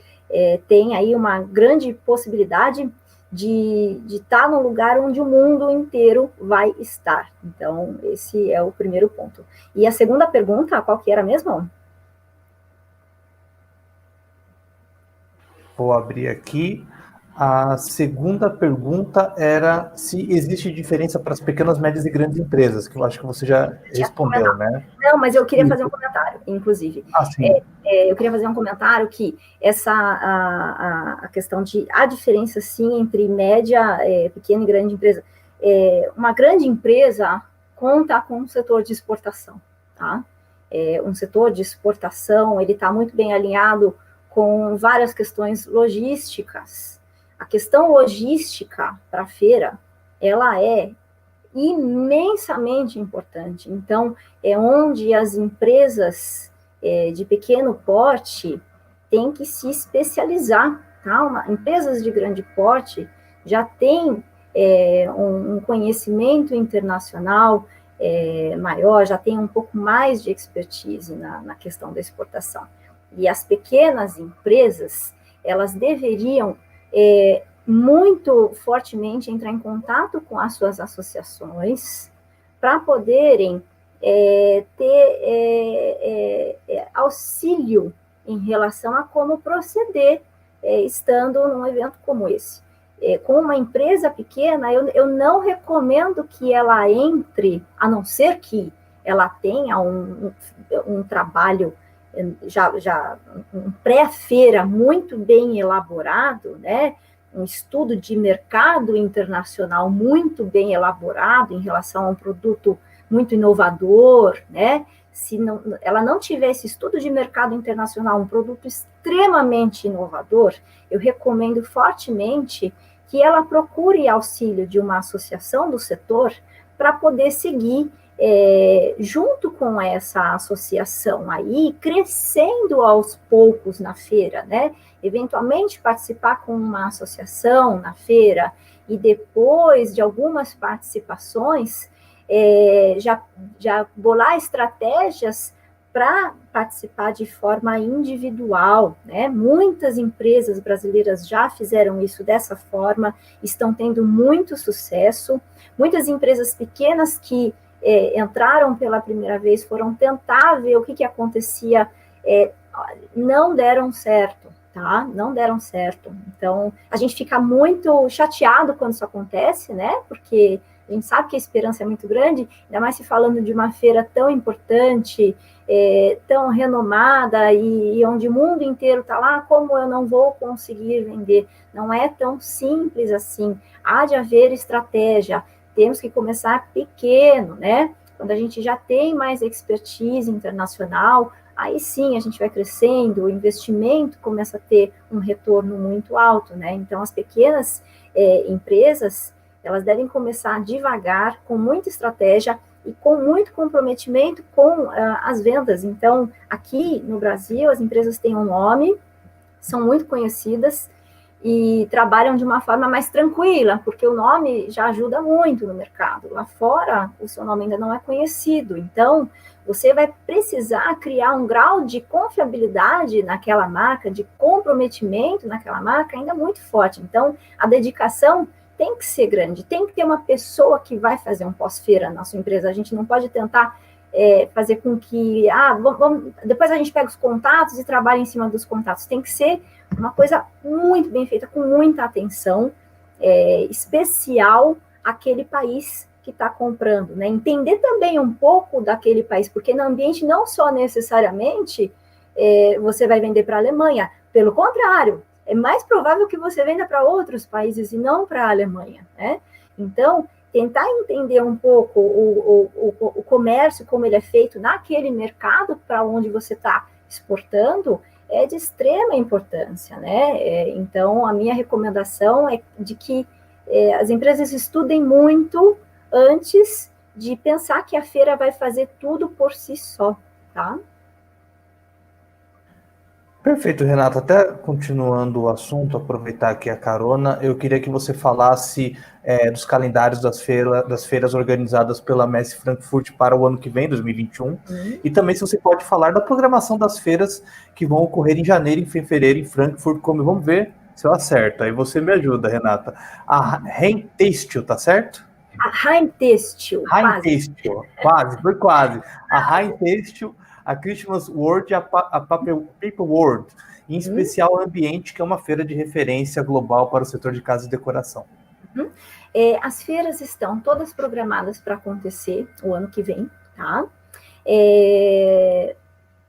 tem aí uma grande possibilidade de estar no lugar onde o mundo inteiro vai estar. Então, esse é o primeiro ponto. E a segunda pergunta, qual que era mesmo? Vou abrir aqui. A segunda pergunta era se existe diferença para as pequenas, médias e grandes empresas, que eu acho que você já respondeu, né? Não, mas eu queria fazer um comentário, inclusive. Sim. Eu queria fazer um comentário que a questão de a diferença, sim, entre média, pequena e grande empresa. Uma grande empresa conta com um setor de exportação, tá? um setor de exportação, ele está muito bem alinhado com várias questões logísticas. A questão logística para a feira, ela é imensamente importante. Então, é onde as empresas de pequeno porte têm que se especializar. Tá? Empresas de grande porte já têm um conhecimento internacional maior, já tem um pouco mais de expertise na questão da exportação. E as pequenas empresas, elas deveriam muito fortemente entrar em contato com as suas associações para poderem ter auxílio em relação a como proceder estando num evento como esse. Com uma empresa pequena, eu não recomendo que ela entre, a não ser que ela tenha um trabalho um pré-feira muito bem elaborado, né? Um estudo de mercado internacional muito bem elaborado em relação a um produto muito inovador, né? Se ela não tiver esse estudo de mercado internacional, um produto extremamente inovador, eu recomendo fortemente que ela procure auxílio de uma associação do setor para poder seguir junto com essa associação aí, crescendo aos poucos na feira, né? Eventualmente participar com uma associação na feira e depois de algumas participações, já bolar estratégias para participar de forma individual, né? Muitas empresas brasileiras já fizeram isso dessa forma, estão tendo muito sucesso. Muitas empresas pequenas que entraram pela primeira vez, foram tentar ver o que acontecia, não deram certo, tá? Não deram certo. Então, a gente fica muito chateado quando isso acontece, né? Porque a gente sabe que a esperança é muito grande, ainda mais se falando de uma feira tão importante, tão renomada, e onde o mundo inteiro está lá, como eu não vou conseguir vender? Não é tão simples assim. Há de haver estratégia. Temos que começar pequeno, né? Quando a gente já tem mais expertise internacional, aí sim a gente vai crescendo, o investimento começa a ter um retorno muito alto, né? Então, as pequenas empresas, elas devem começar devagar, com muita estratégia e com muito comprometimento com as vendas. Então, aqui no Brasil, as empresas têm um nome, são muito conhecidas, e trabalham de uma forma mais tranquila, porque o nome já ajuda muito no mercado. Lá fora, o seu nome ainda não é conhecido, então você vai precisar criar um grau de confiabilidade naquela marca, de comprometimento naquela marca ainda muito forte. Então, a dedicação tem que ser grande, tem que ter uma pessoa que vai fazer um pós-feira na sua empresa. A gente não pode tentar fazer com que, depois a gente pega os contatos e trabalha em cima dos contatos. Tem que ser uma coisa muito bem feita, com muita atenção, especial àquele país que está comprando, né? Entender também um pouco daquele país, porque no ambiente não só necessariamente você vai vender para a Alemanha, pelo contrário, é mais provável que você venda para outros países e não para a Alemanha, né? Então, tentar entender um pouco o comércio, como ele é feito naquele mercado para onde você está exportando, é de extrema importância, né? Então, a minha recomendação é de que as empresas estudem muito antes de pensar que a feira vai fazer tudo por si só, tá? Perfeito, Renata. Até continuando o assunto, aproveitar aqui a carona, eu queria que você falasse dos calendários das feiras organizadas pela Messi Frankfurt para o ano que vem, 2021, e também se você pode falar da programação das feiras que vão ocorrer em janeiro e em fevereiro em Frankfurt, como vamos ver se eu acerto. Aí você me ajuda, Renata. A Rheintextil, tá certo? A Rheintextil. Rheintextil, quase, foi quase. A Rheintextil, a Christmas World e a Paper World, em especial Ambiente, que é uma feira de referência global para o setor de casa e decoração. As feiras estão todas programadas para acontecer o ano que vem, tá?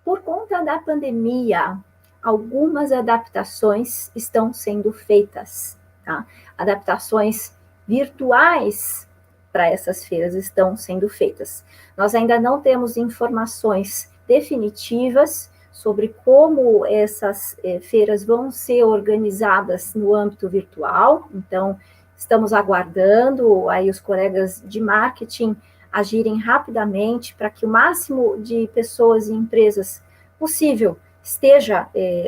Por conta da pandemia, algumas adaptações estão sendo feitas, tá? Adaptações virtuais para essas feiras estão sendo feitas. Nós ainda não temos informações definitivas sobre como essas feiras vão ser organizadas no âmbito virtual. Então, estamos aguardando aí os colegas de marketing agirem rapidamente para que o máximo de pessoas e empresas possível esteja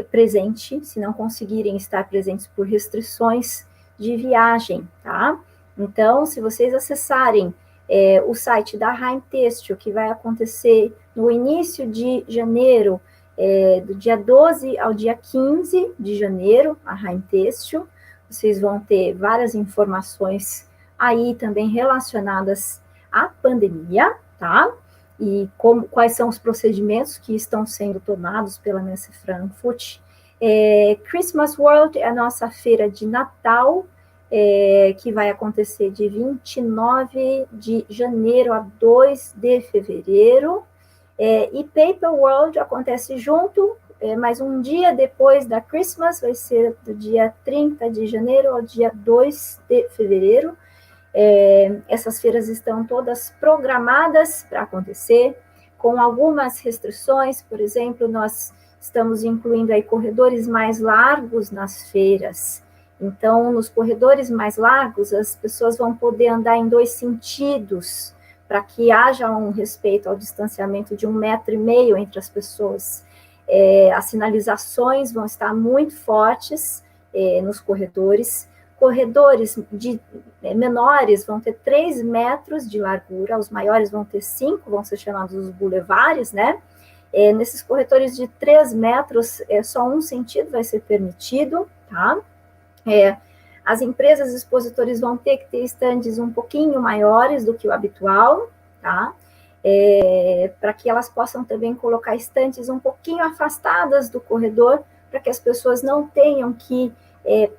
presente, se não conseguirem estar presentes por restrições de viagem, tá? Então, se vocês acessarem o site da Heim Têxtil, que vai acontecer no início de janeiro, do dia 12 ao dia 15 de janeiro, a Heim Têxtil, vocês vão ter várias informações aí também relacionadas à pandemia, tá? E quais são os procedimentos que estão sendo tomados pela Messe Frankfurt. Christmas World é a nossa feira de Natal, que vai acontecer de 29 de janeiro a 2 de fevereiro, e Paper World acontece junto, mas um dia depois da Christmas, vai ser do dia 30 de janeiro ao dia 2 de fevereiro. Essas feiras estão todas programadas para acontecer, com algumas restrições. Por exemplo, nós estamos incluindo aí corredores mais largos nas feiras. Então, nos corredores mais largos, as pessoas vão poder andar em 2 sentidos, para que haja um respeito ao distanciamento de 1,5 metro entre as pessoas. As sinalizações vão estar muito fortes nos corredores. Corredores menores vão ter 3 metros de largura, os maiores vão ter 5, vão ser chamados os bulevares, né? Nesses corredores de 3 metros, só um sentido vai ser permitido, tá? As empresas expositores vão ter que ter estandes um pouquinho maiores do que o habitual, tá? Para que elas possam também colocar estantes um pouquinho afastadas do corredor, para que as pessoas não tenham que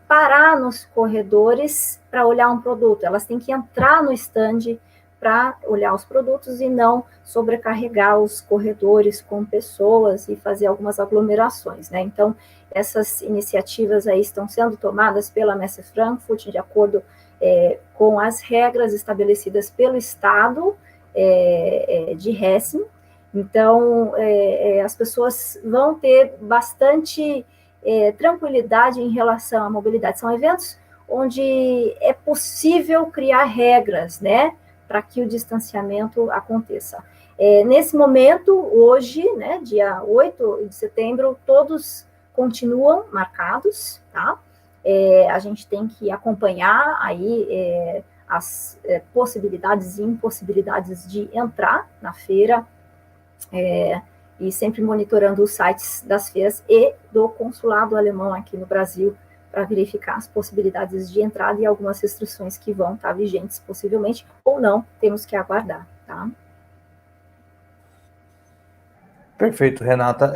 parar nos corredores para olhar um produto. Elas têm que entrar no stand para olhar os produtos e não sobrecarregar os corredores com pessoas e fazer algumas aglomerações, né? Então, essas iniciativas aí estão sendo tomadas pela Messe Frankfurt de acordo com as regras estabelecidas pelo Estado de Hessen. Então, as pessoas vão ter bastante tranquilidade em relação à mobilidade. São eventos onde é possível criar regras, né, para que o distanciamento aconteça. Nesse momento, hoje, né, dia 8 de setembro, todos continuam marcados, tá? A gente tem que acompanhar aí as possibilidades e impossibilidades de entrar na feira, e sempre monitorando os sites das feiras e do consulado alemão aqui no Brasil, para verificar as possibilidades de entrada e algumas restrições que vão estar vigentes, possivelmente, ou não, temos que aguardar, tá? Perfeito, Renata.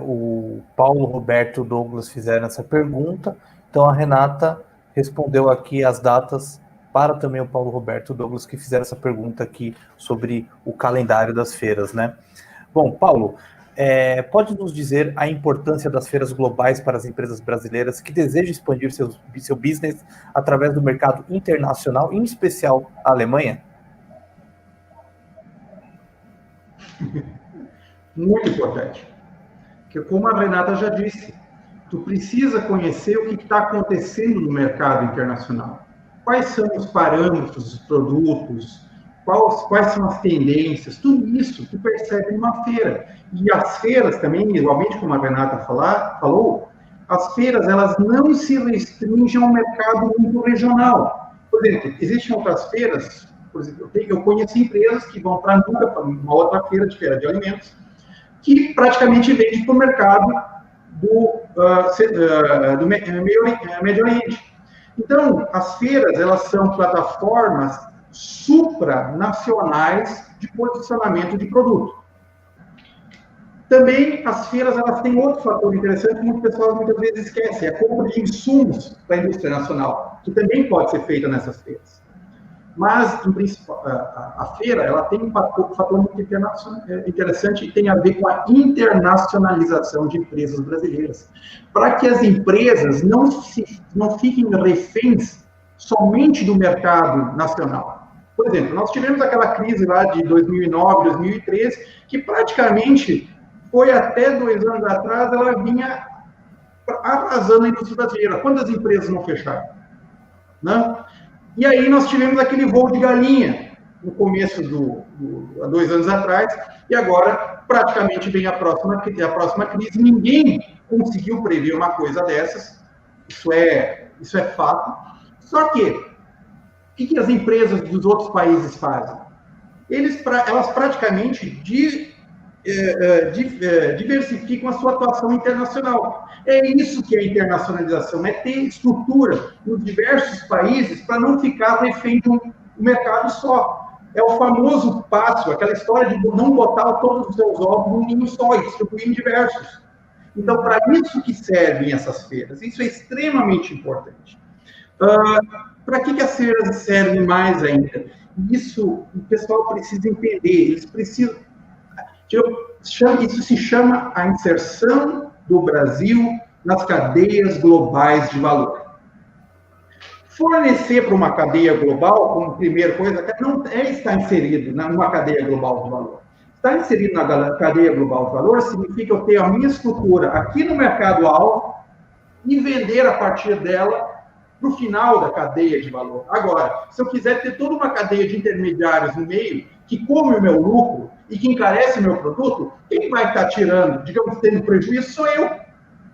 O Paulo, Roberto e o Douglas fizeram essa pergunta, então a Renata respondeu aqui as datas para também o Paulo, Roberto e o Douglas, que fizeram essa pergunta aqui sobre o calendário das feiras, né? Bom, Paulo, pode nos dizer a importância das feiras globais para as empresas brasileiras que desejam expandir seu business através do mercado internacional, em especial a Alemanha? Muito importante. Porque, como a Renata já disse, tu precisa conhecer o que está acontecendo no mercado internacional. Quais são os parâmetros dos produtos, quais são as tendências, tudo isso tu percebe numa feira. E as feiras também, igualmente como a Renata falou, as feiras elas não se restringem ao mercado muito regional. Por exemplo, existem outras feiras, por exemplo, eu conheço empresas que vão para uma outra feira de alimentos, que praticamente vende para o mercado do Médio Oriente. Então, as feiras, elas são plataformas supranacionais de posicionamento de produto. Também, as feiras, elas têm outro fator interessante que o pessoal muitas vezes esquece, a compra de insumos para a indústria nacional, que também pode ser feita nessas feiras. Mas, em princípio, a feira, ela tem um fator muito interessante e tem a ver com a internacionalização de empresas brasileiras. Para que as empresas não fiquem reféns somente do mercado nacional. Por exemplo, nós tivemos aquela crise lá de 2009, 2013, que praticamente foi até 2 anos atrás, ela vinha arrasando a indústria brasileira. Quantas empresas não fecharam? Né? E aí nós tivemos aquele voo de galinha no começo há 2 anos atrás, e agora praticamente vem a próxima crise. Ninguém conseguiu prever uma coisa dessas, isso é fato. Só que, o que as empresas dos outros países fazem? Elas praticamente diversificam a sua atuação internacional. É isso que é internacionalização, é ter estrutura nos diversos países para não ficar refém de um mercado só. É o famoso passo, aquela história de não botar todos os seus ovos num ninho só e distribuir em diversos. Então, para isso que servem essas feiras, isso é extremamente importante. Para que as feiras servem mais ainda? Isso o pessoal precisa entender, eles precisam... Isso se chama a inserção do Brasil nas cadeias globais de valor. Fornecer para uma cadeia global, como primeira coisa, não é estar inserido numa cadeia global de valor. Estar inserido na cadeia global de valor significa eu ter a minha estrutura aqui no mercado-alvo e vender a partir dela para o final da cadeia de valor. Agora, se eu quiser ter toda uma cadeia de intermediários no meio, que come o meu lucro e que encarece o meu produto, quem vai estar tirando, digamos, tendo prejuízo, sou eu.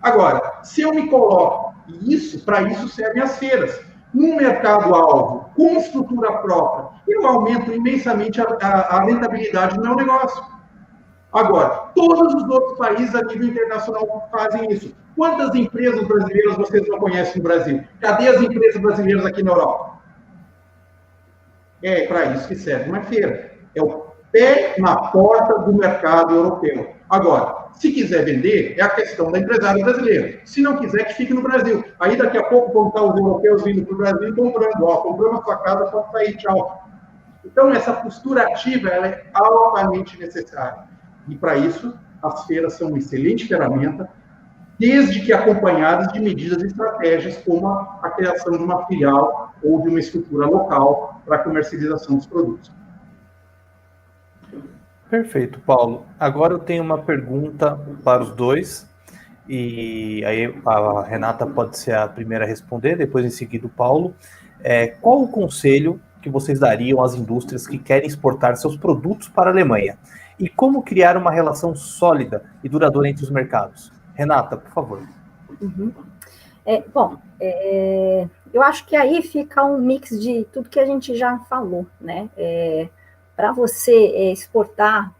Agora, se eu me coloco, e para isso servem as feiras, num mercado-alvo, com estrutura própria, eu aumento imensamente a rentabilidade do meu negócio. Agora, todos os outros países a nível internacional fazem isso. Quantas empresas brasileiras vocês não conhecem no Brasil? Cadê as empresas brasileiras aqui na Europa? É para isso que serve uma feira. É o pé na porta do mercado europeu. Agora, se quiser vender, é a questão da empresária brasileira. Se não quiser, que fique no Brasil. Aí, daqui a pouco, vão estar os europeus vindo para o Brasil e comprando. Compramos a sua casa, pode sair, tchau. Então, essa postura ativa, ela é altamente necessária. E, para isso, as feiras são uma excelente ferramenta, desde que acompanhadas de medidas e estratégias, como a criação de uma filial ou de uma estrutura local para a comercialização dos produtos. Perfeito, Paulo. Agora eu tenho uma pergunta para os dois, e aí a Renata pode ser a primeira a responder, depois em seguida o Paulo. Qual o conselho que vocês dariam às indústrias que querem exportar seus produtos para a Alemanha? E como criar uma relação sólida e duradoura entre os mercados? Renata, por favor. Uhum. Eu acho que aí fica um mix de tudo que a gente já falou, né? Para você exportar,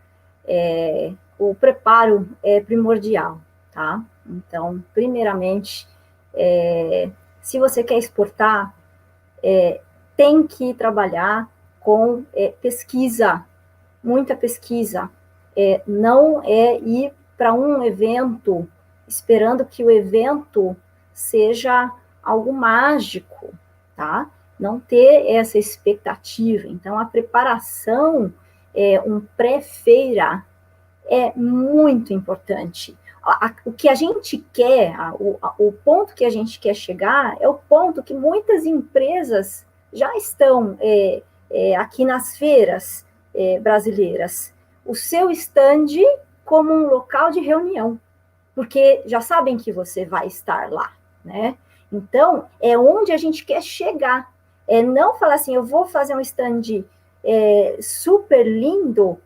o preparo é primordial, tá? Então, primeiramente, se você quer exportar, tem que trabalhar com pesquisa, muita pesquisa. Não é ir para um evento esperando que o evento seja algo mágico, tá? Não ter essa expectativa. Então, a preparação, um pré-feira, é muito importante. O que a gente quer, o ponto que a gente quer chegar, é o ponto que muitas empresas já estão aqui nas feiras brasileiras. O seu stand como um local de reunião, porque já sabem que você vai estar lá, né? Então, é onde a gente quer chegar. Não falar assim, eu vou fazer um stand super lindo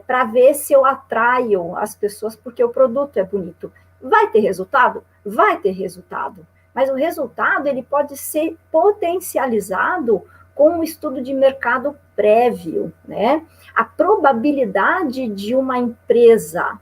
para ver se eu atraio as pessoas porque o produto é bonito. Vai ter resultado? Vai ter resultado. Mas o resultado ele pode ser potencializado com um estudo de mercado prévio, né? A probabilidade de uma empresa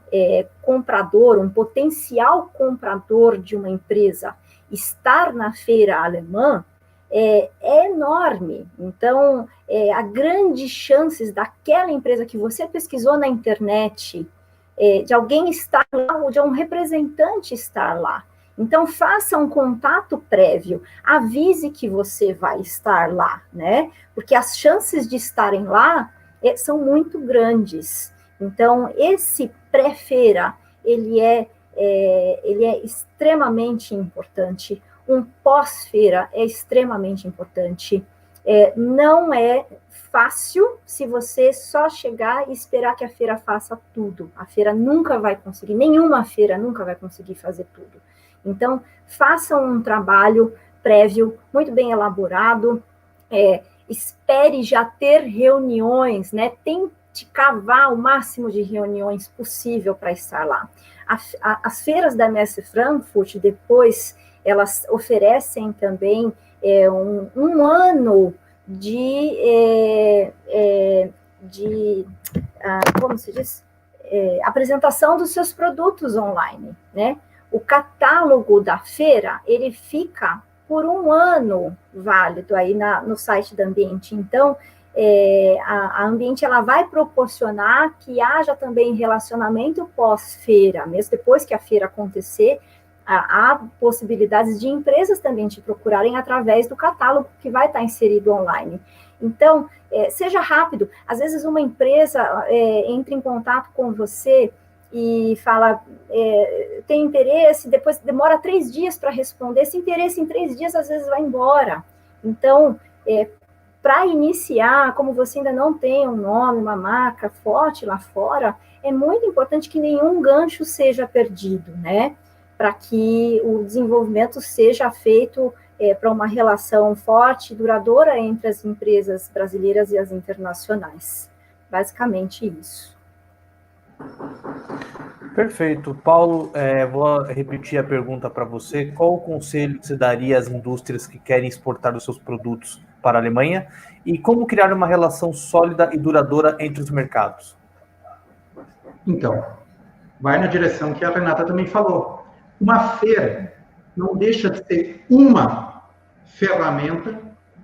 comprador, um potencial comprador de uma empresa estar na feira alemã é enorme. Então, há grandes chances daquela empresa que você pesquisou na internet, de alguém estar lá, ou de um representante estar lá. Então, faça um contato prévio, avise que você vai estar lá, né? Porque as chances de estarem lá são muito grandes. Então, esse pré-feira, ele é extremamente importante. Um pós-feira é extremamente importante. Não é fácil se você só chegar e esperar que a feira faça tudo. A feira nunca vai conseguir, nenhuma feira nunca vai conseguir fazer tudo. Então, façam um trabalho prévio, muito bem elaborado, espere já ter reuniões, né? Tente cavar o máximo de reuniões possível para estar lá. As feiras da Messe Frankfurt, depois, elas oferecem também um ano como se diz? Apresentação dos seus produtos online, né? O catálogo da feira, ele fica por um ano válido aí no site da Ambiente. Então, a Ambiente ela vai proporcionar que haja também relacionamento pós-feira, mesmo depois que a feira acontecer, há possibilidades de empresas também te procurarem através do catálogo que vai estar inserido online. Então, seja rápido. Às vezes uma empresa entra em contato com você e fala, tem interesse, depois demora 3 dias para responder. Esse interesse em 3 dias, às vezes, vai embora. Então, para iniciar, como você ainda não tem um nome, uma marca forte lá fora, é muito importante que nenhum gancho seja perdido, né? Para que o desenvolvimento seja feito para uma relação forte e duradoura entre as empresas brasileiras e as internacionais. Basicamente isso. Perfeito. Paulo, vou repetir a pergunta para você. Qual o conselho que você daria às indústrias que querem exportar os seus produtos para a Alemanha? E como criar uma relação sólida e duradoura entre os mercados? Então, vai na direção que a Renata também falou. Uma feira não deixa de ser uma ferramenta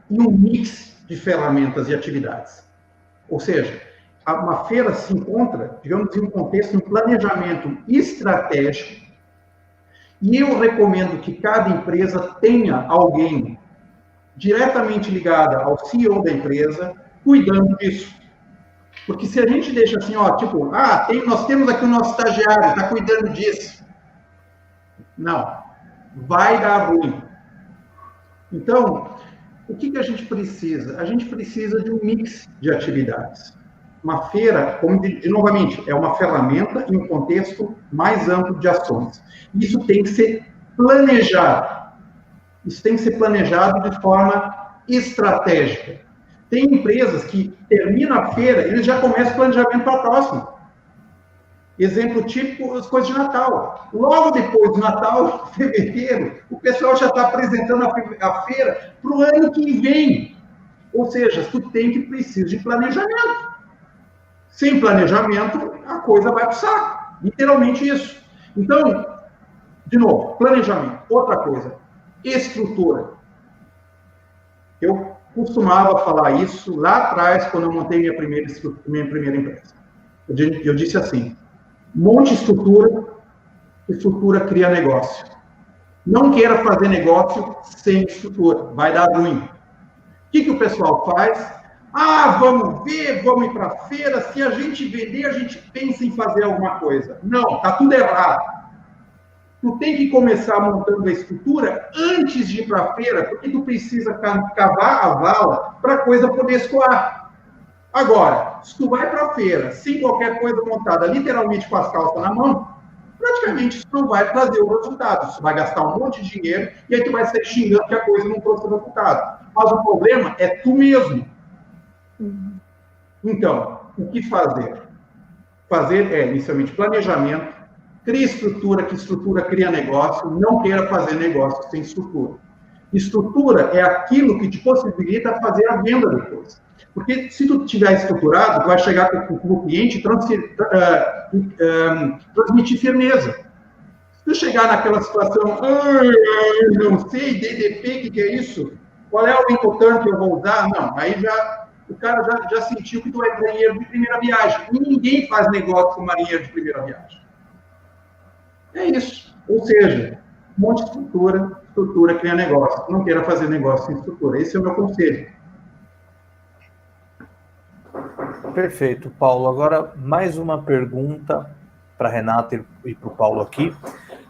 e um mix de ferramentas e atividades. Ou seja, uma feira se encontra, digamos, em um contexto, um planejamento estratégico, e eu recomendo que cada empresa tenha alguém diretamente ligado ao CEO da empresa, cuidando disso. Porque se a gente deixa assim, nós temos aqui o nosso estagiário, está cuidando disso. Não, vai dar ruim. Então, o que a gente precisa? A gente precisa de um mix de atividades. Uma feira, novamente, é uma ferramenta em um contexto mais amplo de ações. Isso tem que ser planejado. Isso tem que ser planejado de forma estratégica. Tem empresas que terminam a feira, eles já começam o planejamento para a próxima. Exemplo típico, as coisas de Natal. Logo depois do Natal, em fevereiro, o pessoal já está apresentando a feira para o ano que vem. Ou seja, tu precisa de planejamento. Sem planejamento, a coisa vai para o saco. Literalmente isso. Então, de novo, planejamento. Outra coisa, estrutura. Eu costumava falar isso lá atrás, quando eu montei minha primeira empresa. Eu disse assim, monte estrutura cria negócio. Não queira fazer negócio sem estrutura, vai dar ruim. O que o pessoal faz? Vamos ver, vamos ir para a feira, se a gente vender, a gente pensa em fazer alguma coisa. Não, está tudo errado. Tu tem que começar montando a estrutura antes de ir para a feira, porque tu precisa cavar a vala para a coisa poder escoar. Agora, se tu vai para a feira sem qualquer coisa montada, literalmente com as calças na mão, praticamente isso não vai trazer o resultado. Você vai gastar um monte de dinheiro e aí tu vai sair xingando que a coisa não trouxe o resultado. Mas o problema é tu mesmo. Então, o que fazer? Fazer inicialmente, planejamento, cria estrutura, que estrutura cria negócio, não queira fazer negócio sem estrutura. Estrutura é aquilo que te possibilita fazer a venda depois. Porque se tu tiver estruturado, tu vai chegar com o cliente e transmitir firmeza. Se tu chegar naquela situação, não sei, DDP, o que é isso? Qual é o Incoterm que eu vou usar? Não, aí o cara já sentiu que tu é marinheiro de primeira viagem. E ninguém faz negócio com marinheiro de primeira viagem. É isso. Ou seja, um monte de estrutura cria negócio. Não queira fazer negócio sem estrutura. Esse é o meu conselho. Perfeito, Paulo. Agora, mais uma pergunta para a Renata e para o Paulo aqui.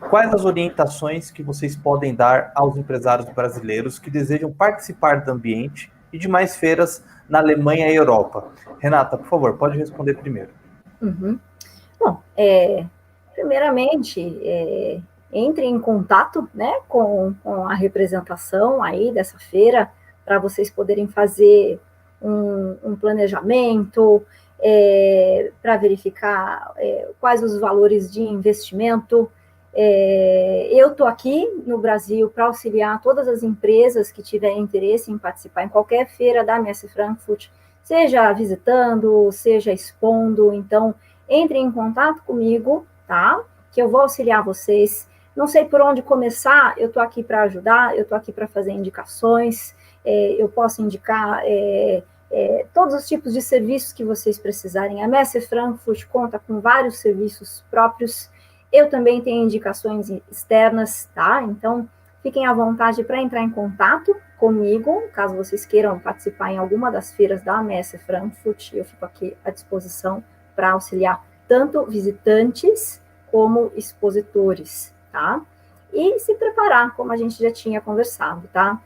Quais as orientações que vocês podem dar aos empresários brasileiros que desejam participar do ambiente e demais feiras na Alemanha e Europa. Renata, por favor, pode responder primeiro. Uhum. Bom, primeiramente, entre em contato, né, com a representação aí dessa feira, para vocês poderem fazer um planejamento, para verificar quais os valores de investimento. Eu estou aqui no Brasil para auxiliar todas as empresas que tiverem interesse em participar em qualquer feira da Messe Frankfurt, seja visitando, seja expondo. Então, entrem em contato comigo, tá? Que eu vou auxiliar vocês. Não sei por onde começar, eu estou aqui para ajudar, eu estou aqui para fazer indicações, eu posso indicar todos os tipos de serviços que vocês precisarem. A Messe Frankfurt conta com vários serviços próprios. Eu também tenho indicações externas, tá? Então, fiquem à vontade para entrar em contato comigo, caso vocês queiram participar em alguma das feiras da Messe Frankfurt. Eu fico aqui à disposição para auxiliar tanto visitantes como expositores, tá? E se preparar, como a gente já tinha conversado, tá?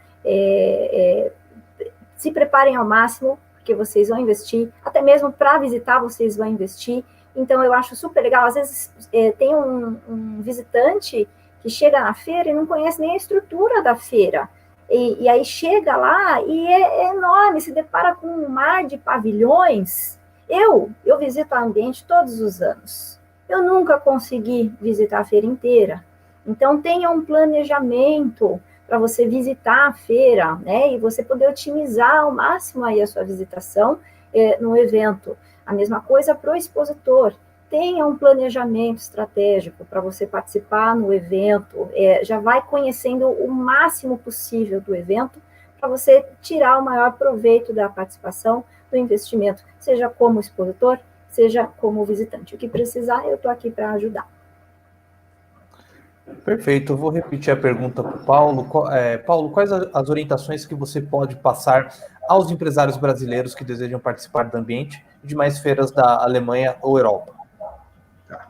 Se preparem ao máximo, porque vocês vão investir, até mesmo para visitar vocês vão investir. Então, eu acho super legal. Às vezes, tem um visitante que chega na feira e não conhece nem a estrutura da feira. E aí chega lá e é enorme, se depara com um mar de pavilhões. Eu visito o ambiente todos os anos. Eu nunca consegui visitar a feira inteira. Então, tenha um planejamento para você visitar a feira, né? E você poder otimizar ao máximo aí a sua visitação no evento. A mesma coisa para o expositor. Tenha um planejamento estratégico para você participar no evento. Já vai conhecendo o máximo possível do evento para você tirar o maior proveito da participação, do investimento, seja como expositor, seja como visitante. O que precisar, eu estou aqui para ajudar. Perfeito, eu vou repetir a pergunta para o Paulo. Paulo, quais as orientações que você pode passar aos empresários brasileiros que desejam participar do ambiente e de mais feiras da Alemanha ou Europa? Tá.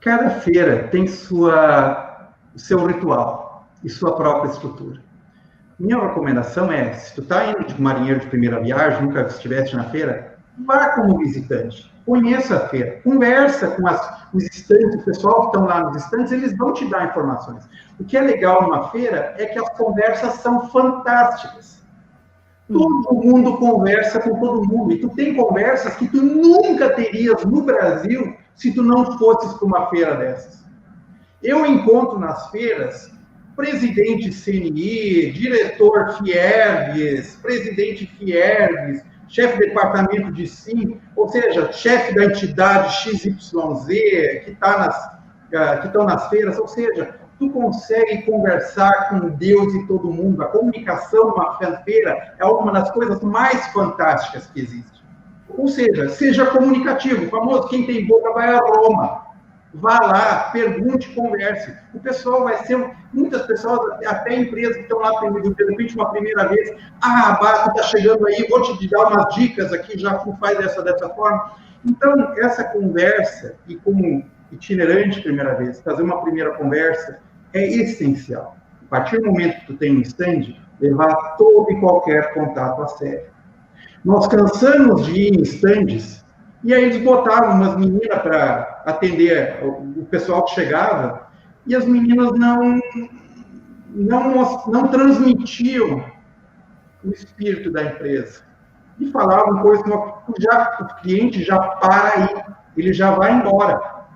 Cada feira tem seu ritual e sua própria estrutura. Minha recomendação se tu está indo de marinheiro de primeira viagem, nunca estiveste na feira, vá como visitante, conheça a feira, conversa com os estantes, o pessoal que estão lá nos estantes, eles vão te dar informações. O que é legal numa feira é que as conversas são fantásticas. Todo mundo conversa com todo mundo, e tu tem conversas que tu nunca terias no Brasil se tu não fosses para uma feira dessas. Eu encontro nas feiras presidente CNI, diretor FIERGS, presidente FIERGS, chefe de departamento de SIM, ou seja, chefe da entidade XYZ, que estão nas feiras, ou seja, tu consegue conversar com Deus e todo mundo. A comunicação numa feira é uma das coisas mais fantásticas que existe. Ou seja comunicativo, o famoso quem tem boca vai a Roma. Vá lá, pergunte, converse. O pessoal vai ser, muitas pessoas, até empresas que estão lá, de repente, uma primeira vez, Bato está chegando aí, vou te dar umas dicas aqui, já faz dessa forma. Então, essa conversa, e como itinerante primeira vez, fazer uma primeira conversa é essencial. A partir do momento que tu tem um stand, levar todo e qualquer contato a sério. Nós cansamos de ir em stands, e aí eles botavam umas meninas para atender o pessoal que chegava, e as meninas não transmitiam o espírito da empresa. E falavam coisas que o cliente já para aí, ele já vai embora.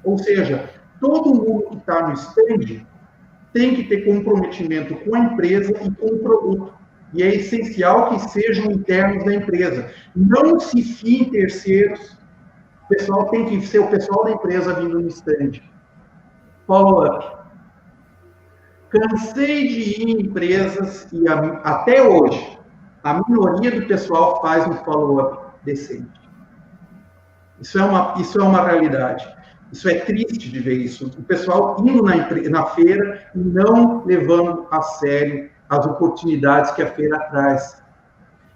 Ou seja, todo mundo que está no stand tem que ter comprometimento com a empresa e com o produto. E é essencial que sejam internos da empresa. Não se fie em terceiros. O pessoal tem que ser o pessoal da empresa vindo no stand. Follow-up. Cansei de ir em empresas e até hoje a minoria do pessoal faz um follow-up decente. Isso é uma realidade. Isso é triste de ver isso. O pessoal indo na feira e não levando a sério as oportunidades que a feira traz.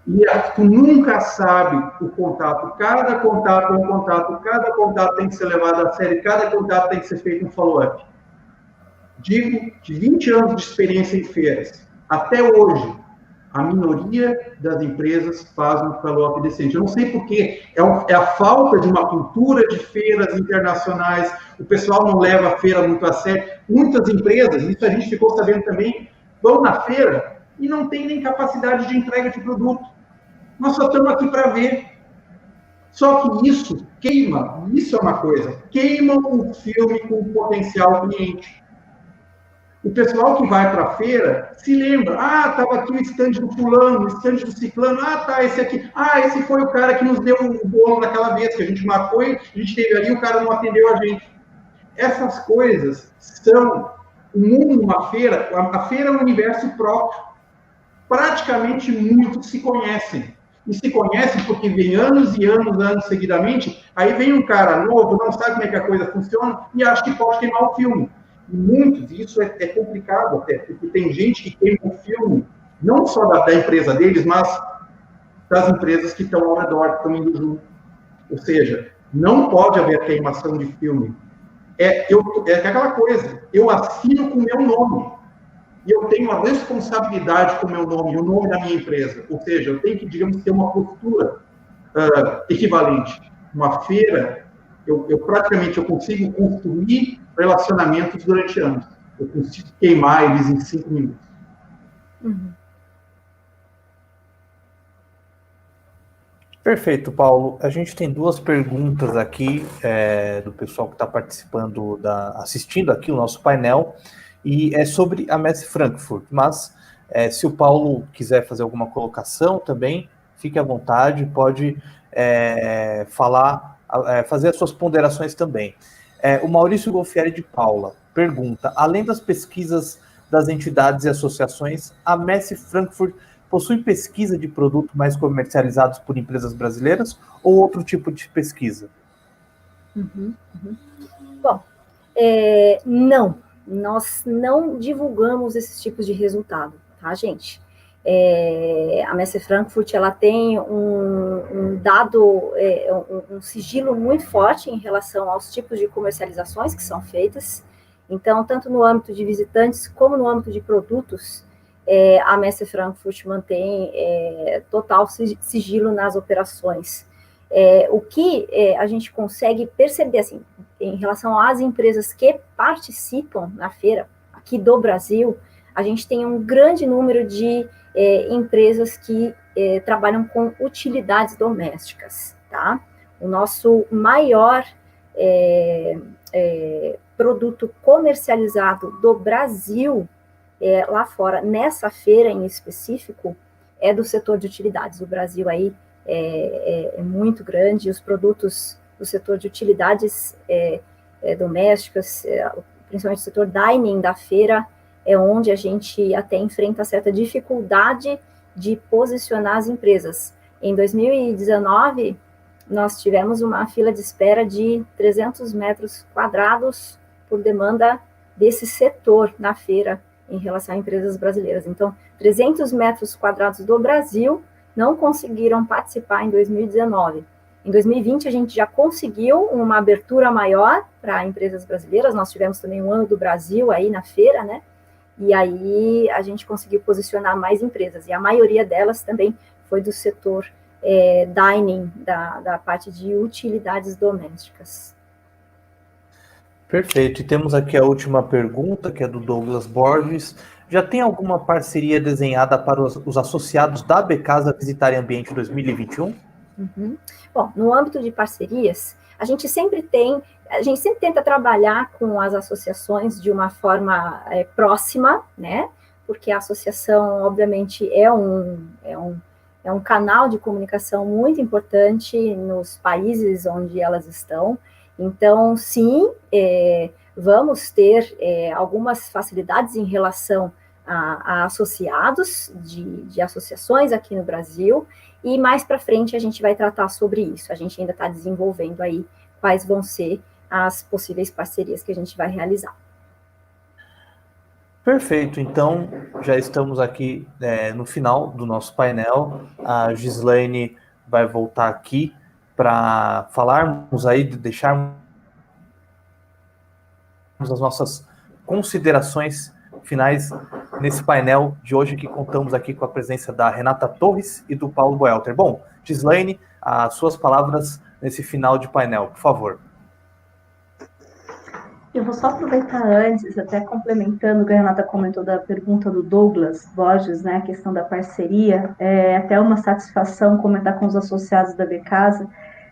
E tu nunca sabe o contato. Cada contato é um contato. Cada contato tem que ser levado a sério. Cada contato tem que ser feito um follow-up. Digo, de 20 anos de experiência em feiras, até hoje, A minoria das empresas faz um follow-up decente. Eu não sei porquê, é a falta de uma cultura de feiras internacionais, o pessoal não leva a feira muito a sério. Muitas empresas, isso a gente ficou sabendo também, vão na feira e não tem nem capacidade de entrega de produto. Nós só estamos aqui para ver. Só que isso queima, isso é uma coisa, queima o filme com o potencial cliente. O pessoal que vai para a feira se lembra, estava aqui o estande do fulano, o estande do ciclano, tá, esse aqui, esse foi o cara que nos deu o bolo naquela vez, que a gente marcou e a gente teve ali e o cara não atendeu a gente. Essas coisas são, o mundo numa feira, a feira é um universo próprio. Praticamente muitos se conhecem. E se conhecem porque vem anos e anos seguidamente, aí vem um cara novo, não sabe como é que a coisa funciona e acha que pode queimar o filme. E muitos, isso é complicado até, porque tem gente que queima o filme, não só da empresa deles, mas das empresas que estão ao redor, que estão indo junto. Ou seja, não pode haver queimação de filme. É aquela coisa, eu assino com o meu nome. E eu tenho uma responsabilidade com o meu nome, o nome da minha empresa. Ou seja, eu tenho que, digamos, ter uma postura equivalente. Uma feira, eu praticamente consigo construir relacionamentos durante anos. Eu consigo queimar eles em 5 minutos. Uhum. Perfeito, Paulo. A gente tem 2 perguntas aqui do pessoal que está participando, assistindo aqui o nosso painel, e é sobre a Messe Frankfurt, mas se o Paulo quiser fazer alguma colocação também, fique à vontade, pode fazer as suas ponderações também. O Maurício Golfieri de Paula pergunta, além das pesquisas das entidades e associações, a Messe Frankfurt possui pesquisa de produtos mais comercializados por empresas brasileiras ou outro tipo de pesquisa? Bom, não. Nós não divulgamos esses tipos de resultado, tá, gente? A Messe Frankfurt, ela tem um dado, um sigilo muito forte em relação aos tipos de comercializações que são feitas. Então, tanto no âmbito de visitantes como no âmbito de produtos, a Messe Frankfurt mantém total sigilo nas operações. O que a gente consegue perceber, assim, em relação às empresas que participam na feira, aqui do Brasil, a gente tem um grande número de empresas que trabalham com utilidades domésticas, tá? O nosso maior produto comercializado do Brasil, lá fora, nessa feira em específico, é do setor de utilidades. O Brasil aí é muito grande, os produtos do setor de utilidades domésticas, principalmente o setor dining da feira, é onde a gente até enfrenta certa dificuldade de posicionar as empresas. Em 2019, nós tivemos uma fila de espera de 300 metros quadrados por demanda desse setor na feira em relação a empresas brasileiras. Então, 300 metros quadrados do Brasil não conseguiram participar em 2019. Em 2020, a gente já conseguiu uma abertura maior para empresas brasileiras, nós tivemos também um ano do Brasil aí na feira, né? E aí a gente conseguiu posicionar mais empresas, e a maioria delas também foi do setor dining, da parte de utilidades domésticas. Perfeito, e temos aqui a última pergunta, que é do Douglas Borges. Já tem alguma parceria desenhada para os associados da Becasa visitarem Ambiente 2021? Uhum. Bom, no âmbito de parcerias, a gente sempre tenta trabalhar com as associações de uma forma próxima, né? Porque a associação, obviamente, é um canal de comunicação muito importante nos países onde elas estão. Então, sim, vamos ter algumas facilidades em relação a associados de associações aqui no Brasil, e mais para frente a gente vai tratar sobre isso. A gente ainda está desenvolvendo aí quais vão ser as possíveis parcerias que a gente vai realizar. Perfeito, então já estamos aqui no final do nosso painel. A Gislaine vai voltar aqui para falarmos aí, deixarmos as nossas considerações finais nesse painel de hoje que contamos aqui com a presença da Renata Torres e do Paulo Boelter. Bom, Gislaine, as suas palavras nesse final de painel, por favor. Eu vou só aproveitar antes, até complementando o que a Renata comentou da pergunta do Douglas Borges, né, a questão da parceria, até uma satisfação comentar com os associados da Becasa,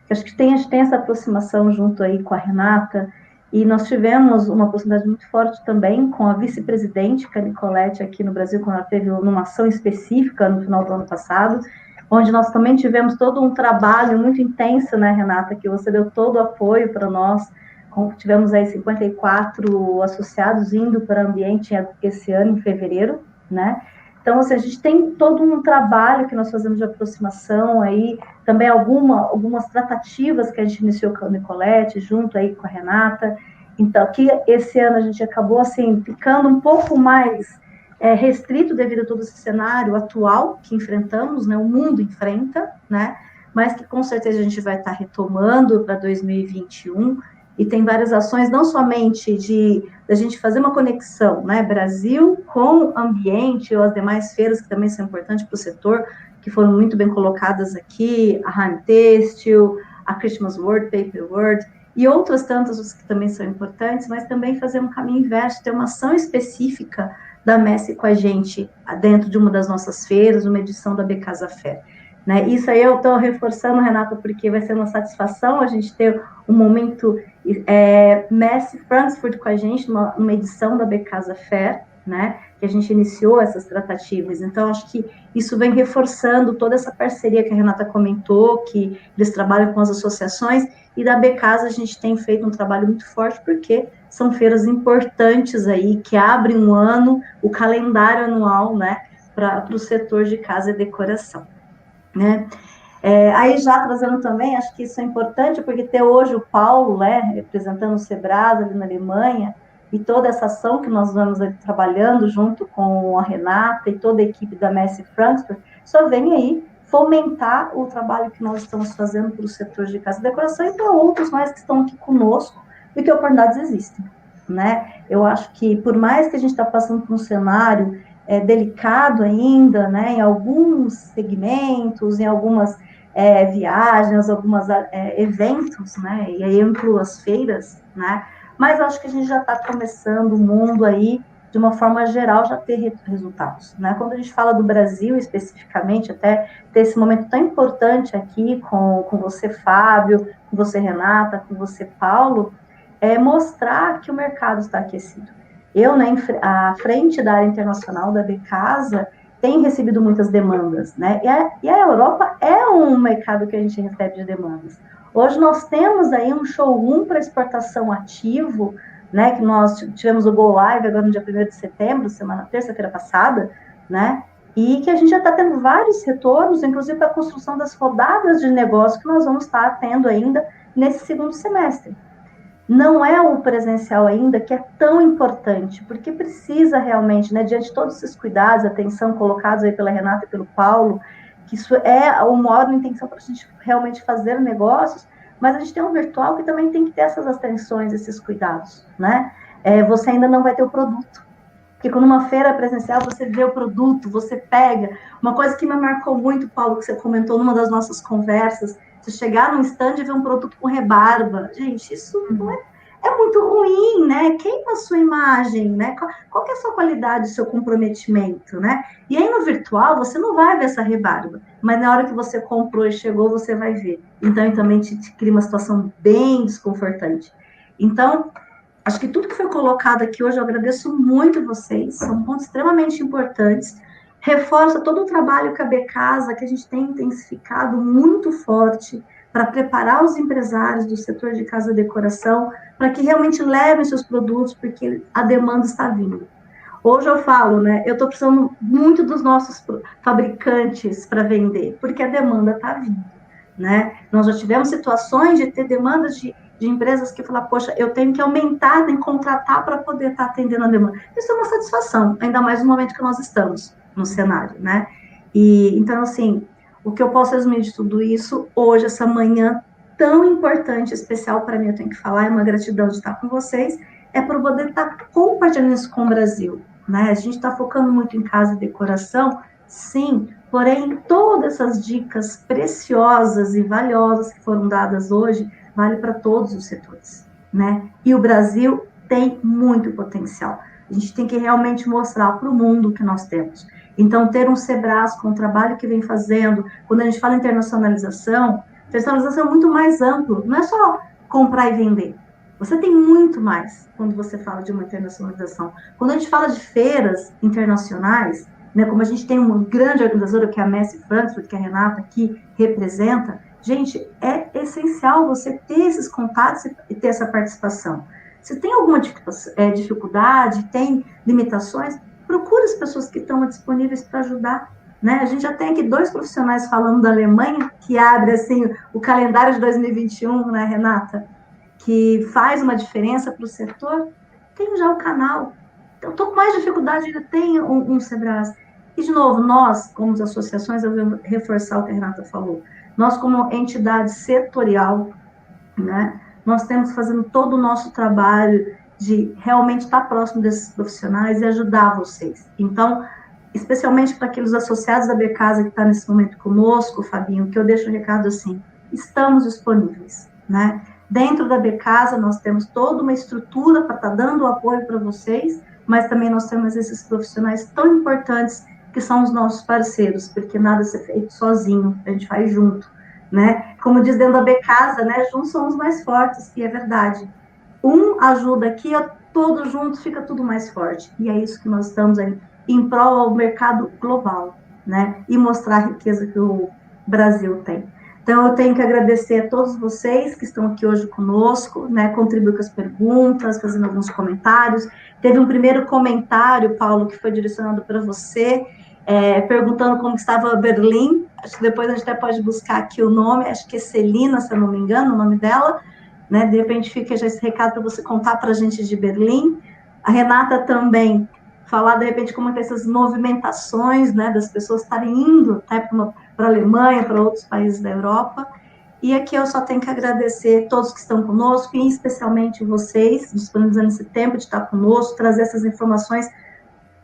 que acho que a gente tem essa aproximação junto aí com a Renata, e nós tivemos uma proximidade muito forte também com a vice-presidente, que é a Nicolete, aqui no Brasil, quando ela teve uma ação específica no final do ano passado, onde nós também tivemos todo um trabalho muito intenso, né, Renata, que você deu todo o apoio para nós. Tivemos aí 54 associados indo para o ambiente esse ano, em fevereiro, né? Então, assim, a gente tem todo um trabalho que nós fazemos de aproximação aí, também algumas tratativas que a gente iniciou com a Nicolete, junto aí com a Renata. Então, que esse ano a gente acabou, assim, ficando um pouco mais restrito devido a todo esse cenário atual que enfrentamos, né? O mundo enfrenta, né? Mas que com certeza a gente vai estar retomando para 2021. E tem várias ações, não somente da gente fazer uma conexão, né, Brasil com ambiente, ou as demais feiras que também são importantes para o setor, que foram muito bem colocadas aqui, a Heim Têxtil, a Christmas World, Paper World, e outras tantas que também são importantes, mas também fazer um caminho inverso, ter uma ação específica da Messi com a gente, dentro de uma das nossas feiras, uma edição da Becasa Fair. Né? Isso aí eu estou reforçando, Renata, porque vai ser uma satisfação a gente ter um momento Messi Frankfurt com a gente, numa edição da Becasa Fair, né? Que a gente iniciou essas tratativas. Então, acho que isso vem reforçando toda essa parceria que a Renata comentou, que eles trabalham com as associações, e da Becasa a gente tem feito um trabalho muito forte, porque são feiras importantes aí, que abrem um ano, o calendário anual, né? Para o setor de casa e decoração. Né? Aí já trazendo também, acho que isso é importante, porque ter hoje o Paulo, né, representando o Sebrasa ali na Alemanha, e toda essa ação que nós vamos trabalhando junto com a Renata e toda a equipe da Messi Frankfurt, só vem aí fomentar o trabalho que nós estamos fazendo para o setor de casa e decoração e para outros mais que estão aqui conosco, e que oportunidades existem. Né? Eu acho que, por mais que a gente está passando por um cenário delicado ainda, né, em alguns segmentos, em algumas viagens, alguns eventos, né, e aí eu incluo as feiras, né, mas eu acho que a gente já está começando o mundo aí, de uma forma geral, já ter resultados, né, quando a gente fala do Brasil especificamente, até ter esse momento tão importante aqui com você, Fábio, com você, Renata, com você, Paulo, mostrar que o mercado está aquecido. Eu, né, à frente da área internacional da Becasa, tenho recebido muitas demandas, né? E a Europa é um mercado que a gente recebe de demandas. Hoje nós temos aí um showroom para exportação ativo, né? Que nós tivemos o Go Live agora no dia 1º de setembro, terça-feira passada, né? E que a gente já está tendo vários retornos, inclusive para a construção das rodadas de negócio que nós vamos estar tendo ainda nesse segundo semestre. Não é o presencial ainda que é tão importante, porque precisa realmente, né, diante de todos esses cuidados, atenção colocados aí pela Renata e pelo Paulo, que isso é uma ordem de intenção para a gente realmente fazer negócios, mas a gente tem um virtual que também tem que ter essas atenções, esses cuidados, né? Você ainda não vai ter o produto, porque quando uma feira presencial, você vê o produto, você pega. Uma coisa que me marcou muito, Paulo, que você comentou numa das nossas conversas, você chegar num stand e ver um produto com rebarba. Gente, isso não é muito ruim, né? Queima a sua imagem, né? Qual que é a sua qualidade, o seu comprometimento, né? E aí no virtual, você não vai ver essa rebarba, mas na hora que você comprou e chegou, você vai ver. Então, também te cria uma situação bem desconfortante. Então, acho que tudo que foi colocado aqui hoje, eu agradeço muito a vocês, são pontos extremamente importantes, reforça todo o trabalho que a Becasa, que a gente tem intensificado muito forte para preparar os empresários do setor de casa e decoração, para que realmente levem seus produtos, porque a demanda está vindo. Hoje eu falo, né, eu estou precisando muito dos nossos fabricantes para vender, porque a demanda está vindo, né? Nós já tivemos situações de ter demandas de empresas que falam, poxa, eu tenho que aumentar, tenho que contratar para poder estar atendendo a demanda. Isso é uma satisfação, ainda mais no momento que nós estamos no cenário, né? E, então, assim, o que eu posso resumir de tudo isso, hoje, essa manhã tão importante, especial para mim, eu tenho que falar, é uma gratidão de estar com vocês, é por poder estar compartilhando isso com o Brasil, né? A gente está focando muito em casa e decoração, sim, porém, todas essas dicas preciosas e valiosas que foram dadas hoje, vale para todos os setores, né? E o Brasil tem muito potencial. A gente tem que realmente mostrar para o mundo o que nós temos. Então, ter um Sebras com o trabalho que vem fazendo, quando a gente fala internacionalização é muito mais amplo, não é só comprar e vender. Você tem muito mais quando você fala de uma internacionalização. Quando a gente fala de feiras internacionais, né, como a gente tem uma grande organizadora, que é a Messi Frankfurt, que a Renata aqui representa, gente, é essencial você ter esses contatos e ter essa participação. Se tem alguma dificuldade, tem limitações, procure as pessoas que estão disponíveis para ajudar. Né? A gente já tem aqui 2 profissionais falando da Alemanha, que abre assim, o calendário de 2021, né, Renata? Que faz uma diferença para o setor. Tem já o canal. Eu estou com mais dificuldade, ainda tem um Sebras. E, de novo, nós, como as associações, eu vou reforçar o que a Renata falou, nós, como entidade setorial, né, nós temos fazendo todo o nosso trabalho de realmente estar próximo desses profissionais e ajudar vocês. Então, especialmente para aqueles associados da Becasa que está nesse momento conosco, Fabinho, que eu deixo um recado assim, estamos disponíveis, né? Dentro da Becasa, nós temos toda uma estrutura para estar dando apoio para vocês, mas também nós temos esses profissionais tão importantes que são os nossos parceiros, porque nada é feito sozinho, a gente faz junto, né? Como diz dentro da Becasa, né? Juntos somos mais fortes, e é verdade. Um ajuda aqui, todos juntos fica tudo mais forte, e é isso que nós estamos aí em prol ao mercado global, né? E mostrar a riqueza que o Brasil tem. Então, eu tenho que agradecer a todos vocês que estão aqui hoje conosco, né? Contribuir com as perguntas, fazendo alguns comentários. Teve um primeiro comentário, Paulo, que foi direcionado para você, perguntando como estava Berlim. Acho que depois a gente até pode buscar aqui o nome, acho que é Celina, se eu não me engano, o nome dela, né? De repente fica já esse recado para você contar para a gente de Berlim. A Renata também falar, de repente, como tem essas movimentações, né, das pessoas estarem indo até para a Alemanha, para outros países da Europa. E aqui eu só tenho que agradecer todos que estão conosco, e especialmente vocês, disponibilizando esse tempo de estar conosco, trazer essas informações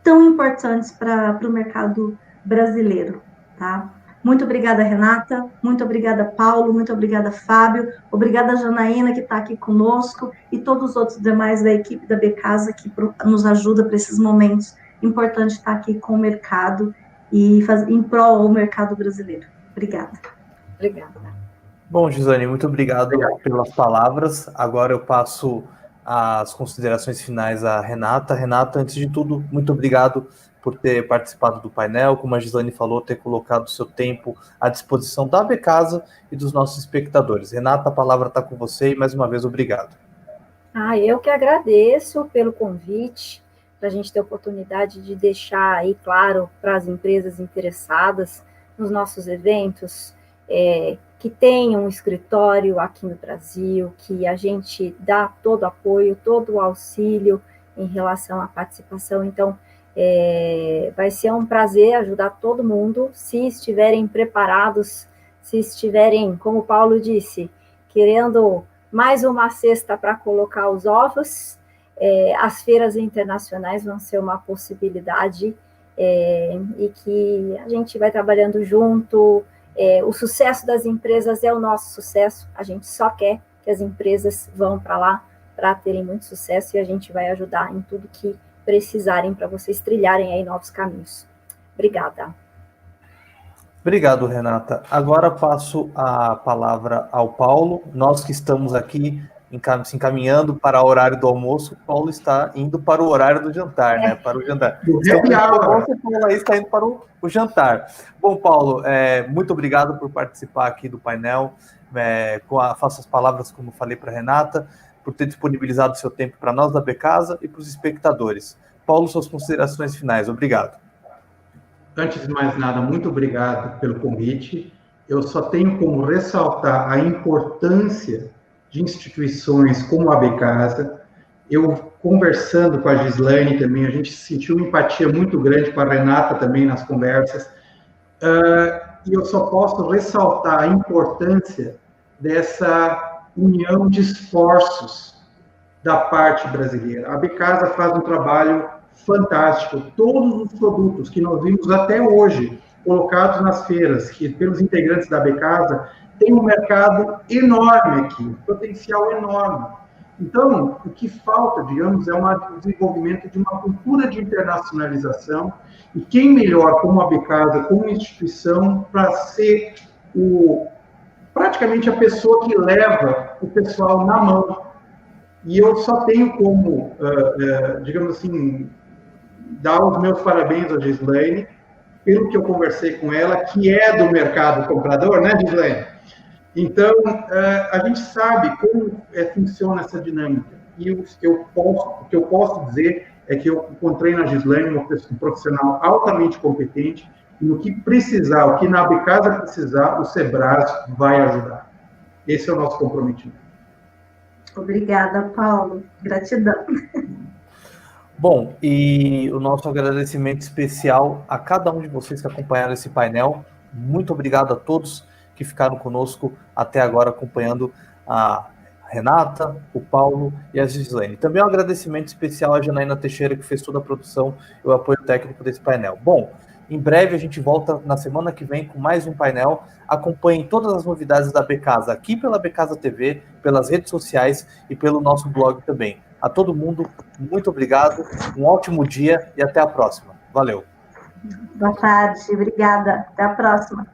tão importantes para o mercado brasileiro, tá? Muito obrigada, Renata, muito obrigada, Paulo, muito obrigada, Fábio, obrigada, Janaína, que está aqui conosco, e todos os outros demais da equipe da Becasa que nos ajuda para esses momentos importantes de estar aqui com o mercado e em prol ao mercado brasileiro. Obrigada. Obrigada. Bom, Gisane, muito obrigado pelas palavras. Agora eu passo as considerações finais à Renata. Renata, antes de tudo, muito obrigado por ter participado do painel, como a Gisane falou, ter colocado o seu tempo à disposição da Becasa e dos nossos espectadores. Renata, a palavra está com você e, mais uma vez, obrigado. Eu que agradeço pelo convite, para a gente ter a oportunidade de deixar aí claro para as empresas interessadas nos nossos eventos, que tem um escritório aqui no Brasil, que a gente dá todo o apoio, todo o auxílio em relação à participação. Então, vai ser um prazer ajudar todo mundo, se estiverem preparados, se estiverem, como o Paulo disse, querendo mais uma cesta para colocar os ovos, as feiras internacionais vão ser uma possibilidade, e que a gente vai trabalhando junto. O sucesso das empresas é o nosso sucesso, a gente só quer que as empresas vão para lá para terem muito sucesso, e a gente vai ajudar em tudo que precisarem para vocês trilharem aí novos caminhos. Obrigada. Obrigado, Renata. Agora passo a palavra ao Paulo. Nós que estamos aqui se encaminhando para o horário do almoço, o Paulo está indo para o horário do jantar, né? Para o jantar. O Paulo aí está indo para o jantar. Bom, Paulo, muito obrigado por participar aqui do painel. Faço as palavras, como falei para a Renata, por ter disponibilizado o seu tempo para nós da Becasa e para os espectadores. Paulo, suas considerações finais. Obrigado. Antes de mais nada, muito obrigado pelo convite. Eu só tenho como ressaltar a importância de instituições como a Becasa. Eu, conversando com a Gislaine também, a gente sentiu uma empatia muito grande com a Renata também nas conversas. E eu só posso ressaltar a importância dessa união de esforços da parte brasileira. A Becasa faz um trabalho fantástico. Todos os produtos que nós vimos até hoje colocados nas feiras, que pelos integrantes da Becasa, tem um mercado enorme aqui, um potencial enorme. Então, o que falta, digamos, é o desenvolvimento de uma cultura de internacionalização, e quem melhor, como a Becasa, como instituição, para ser praticamente a pessoa que leva o pessoal na mão. E eu só tenho como, digamos assim, dar os meus parabéns à Gislaine, pelo que eu conversei com ela, que é do mercado comprador, né, Gislaine? Então, a gente sabe como funciona essa dinâmica. E o que eu posso dizer é que eu encontrei na Gislaine um profissional altamente competente, e no que precisar, o que na Becasa precisar, o Sebras vai ajudar. Esse é o nosso comprometimento. Obrigada, Paulo. Gratidão. Bom, e o nosso agradecimento especial a cada um de vocês que acompanharam esse painel. Muito obrigado a todos que ficaram conosco até agora, acompanhando a Renata, o Paulo e a Gislaine. Também um agradecimento especial à Janaína Teixeira, que fez toda a produção e o apoio técnico desse painel. Bom, em breve a gente volta na semana que vem com mais um painel. Acompanhem todas as novidades da Becasa aqui pela Becasa TV, pelas redes sociais e pelo nosso blog também. A todo mundo, muito obrigado, um ótimo dia e até a próxima. Valeu. Boa tarde, obrigada. Até a próxima.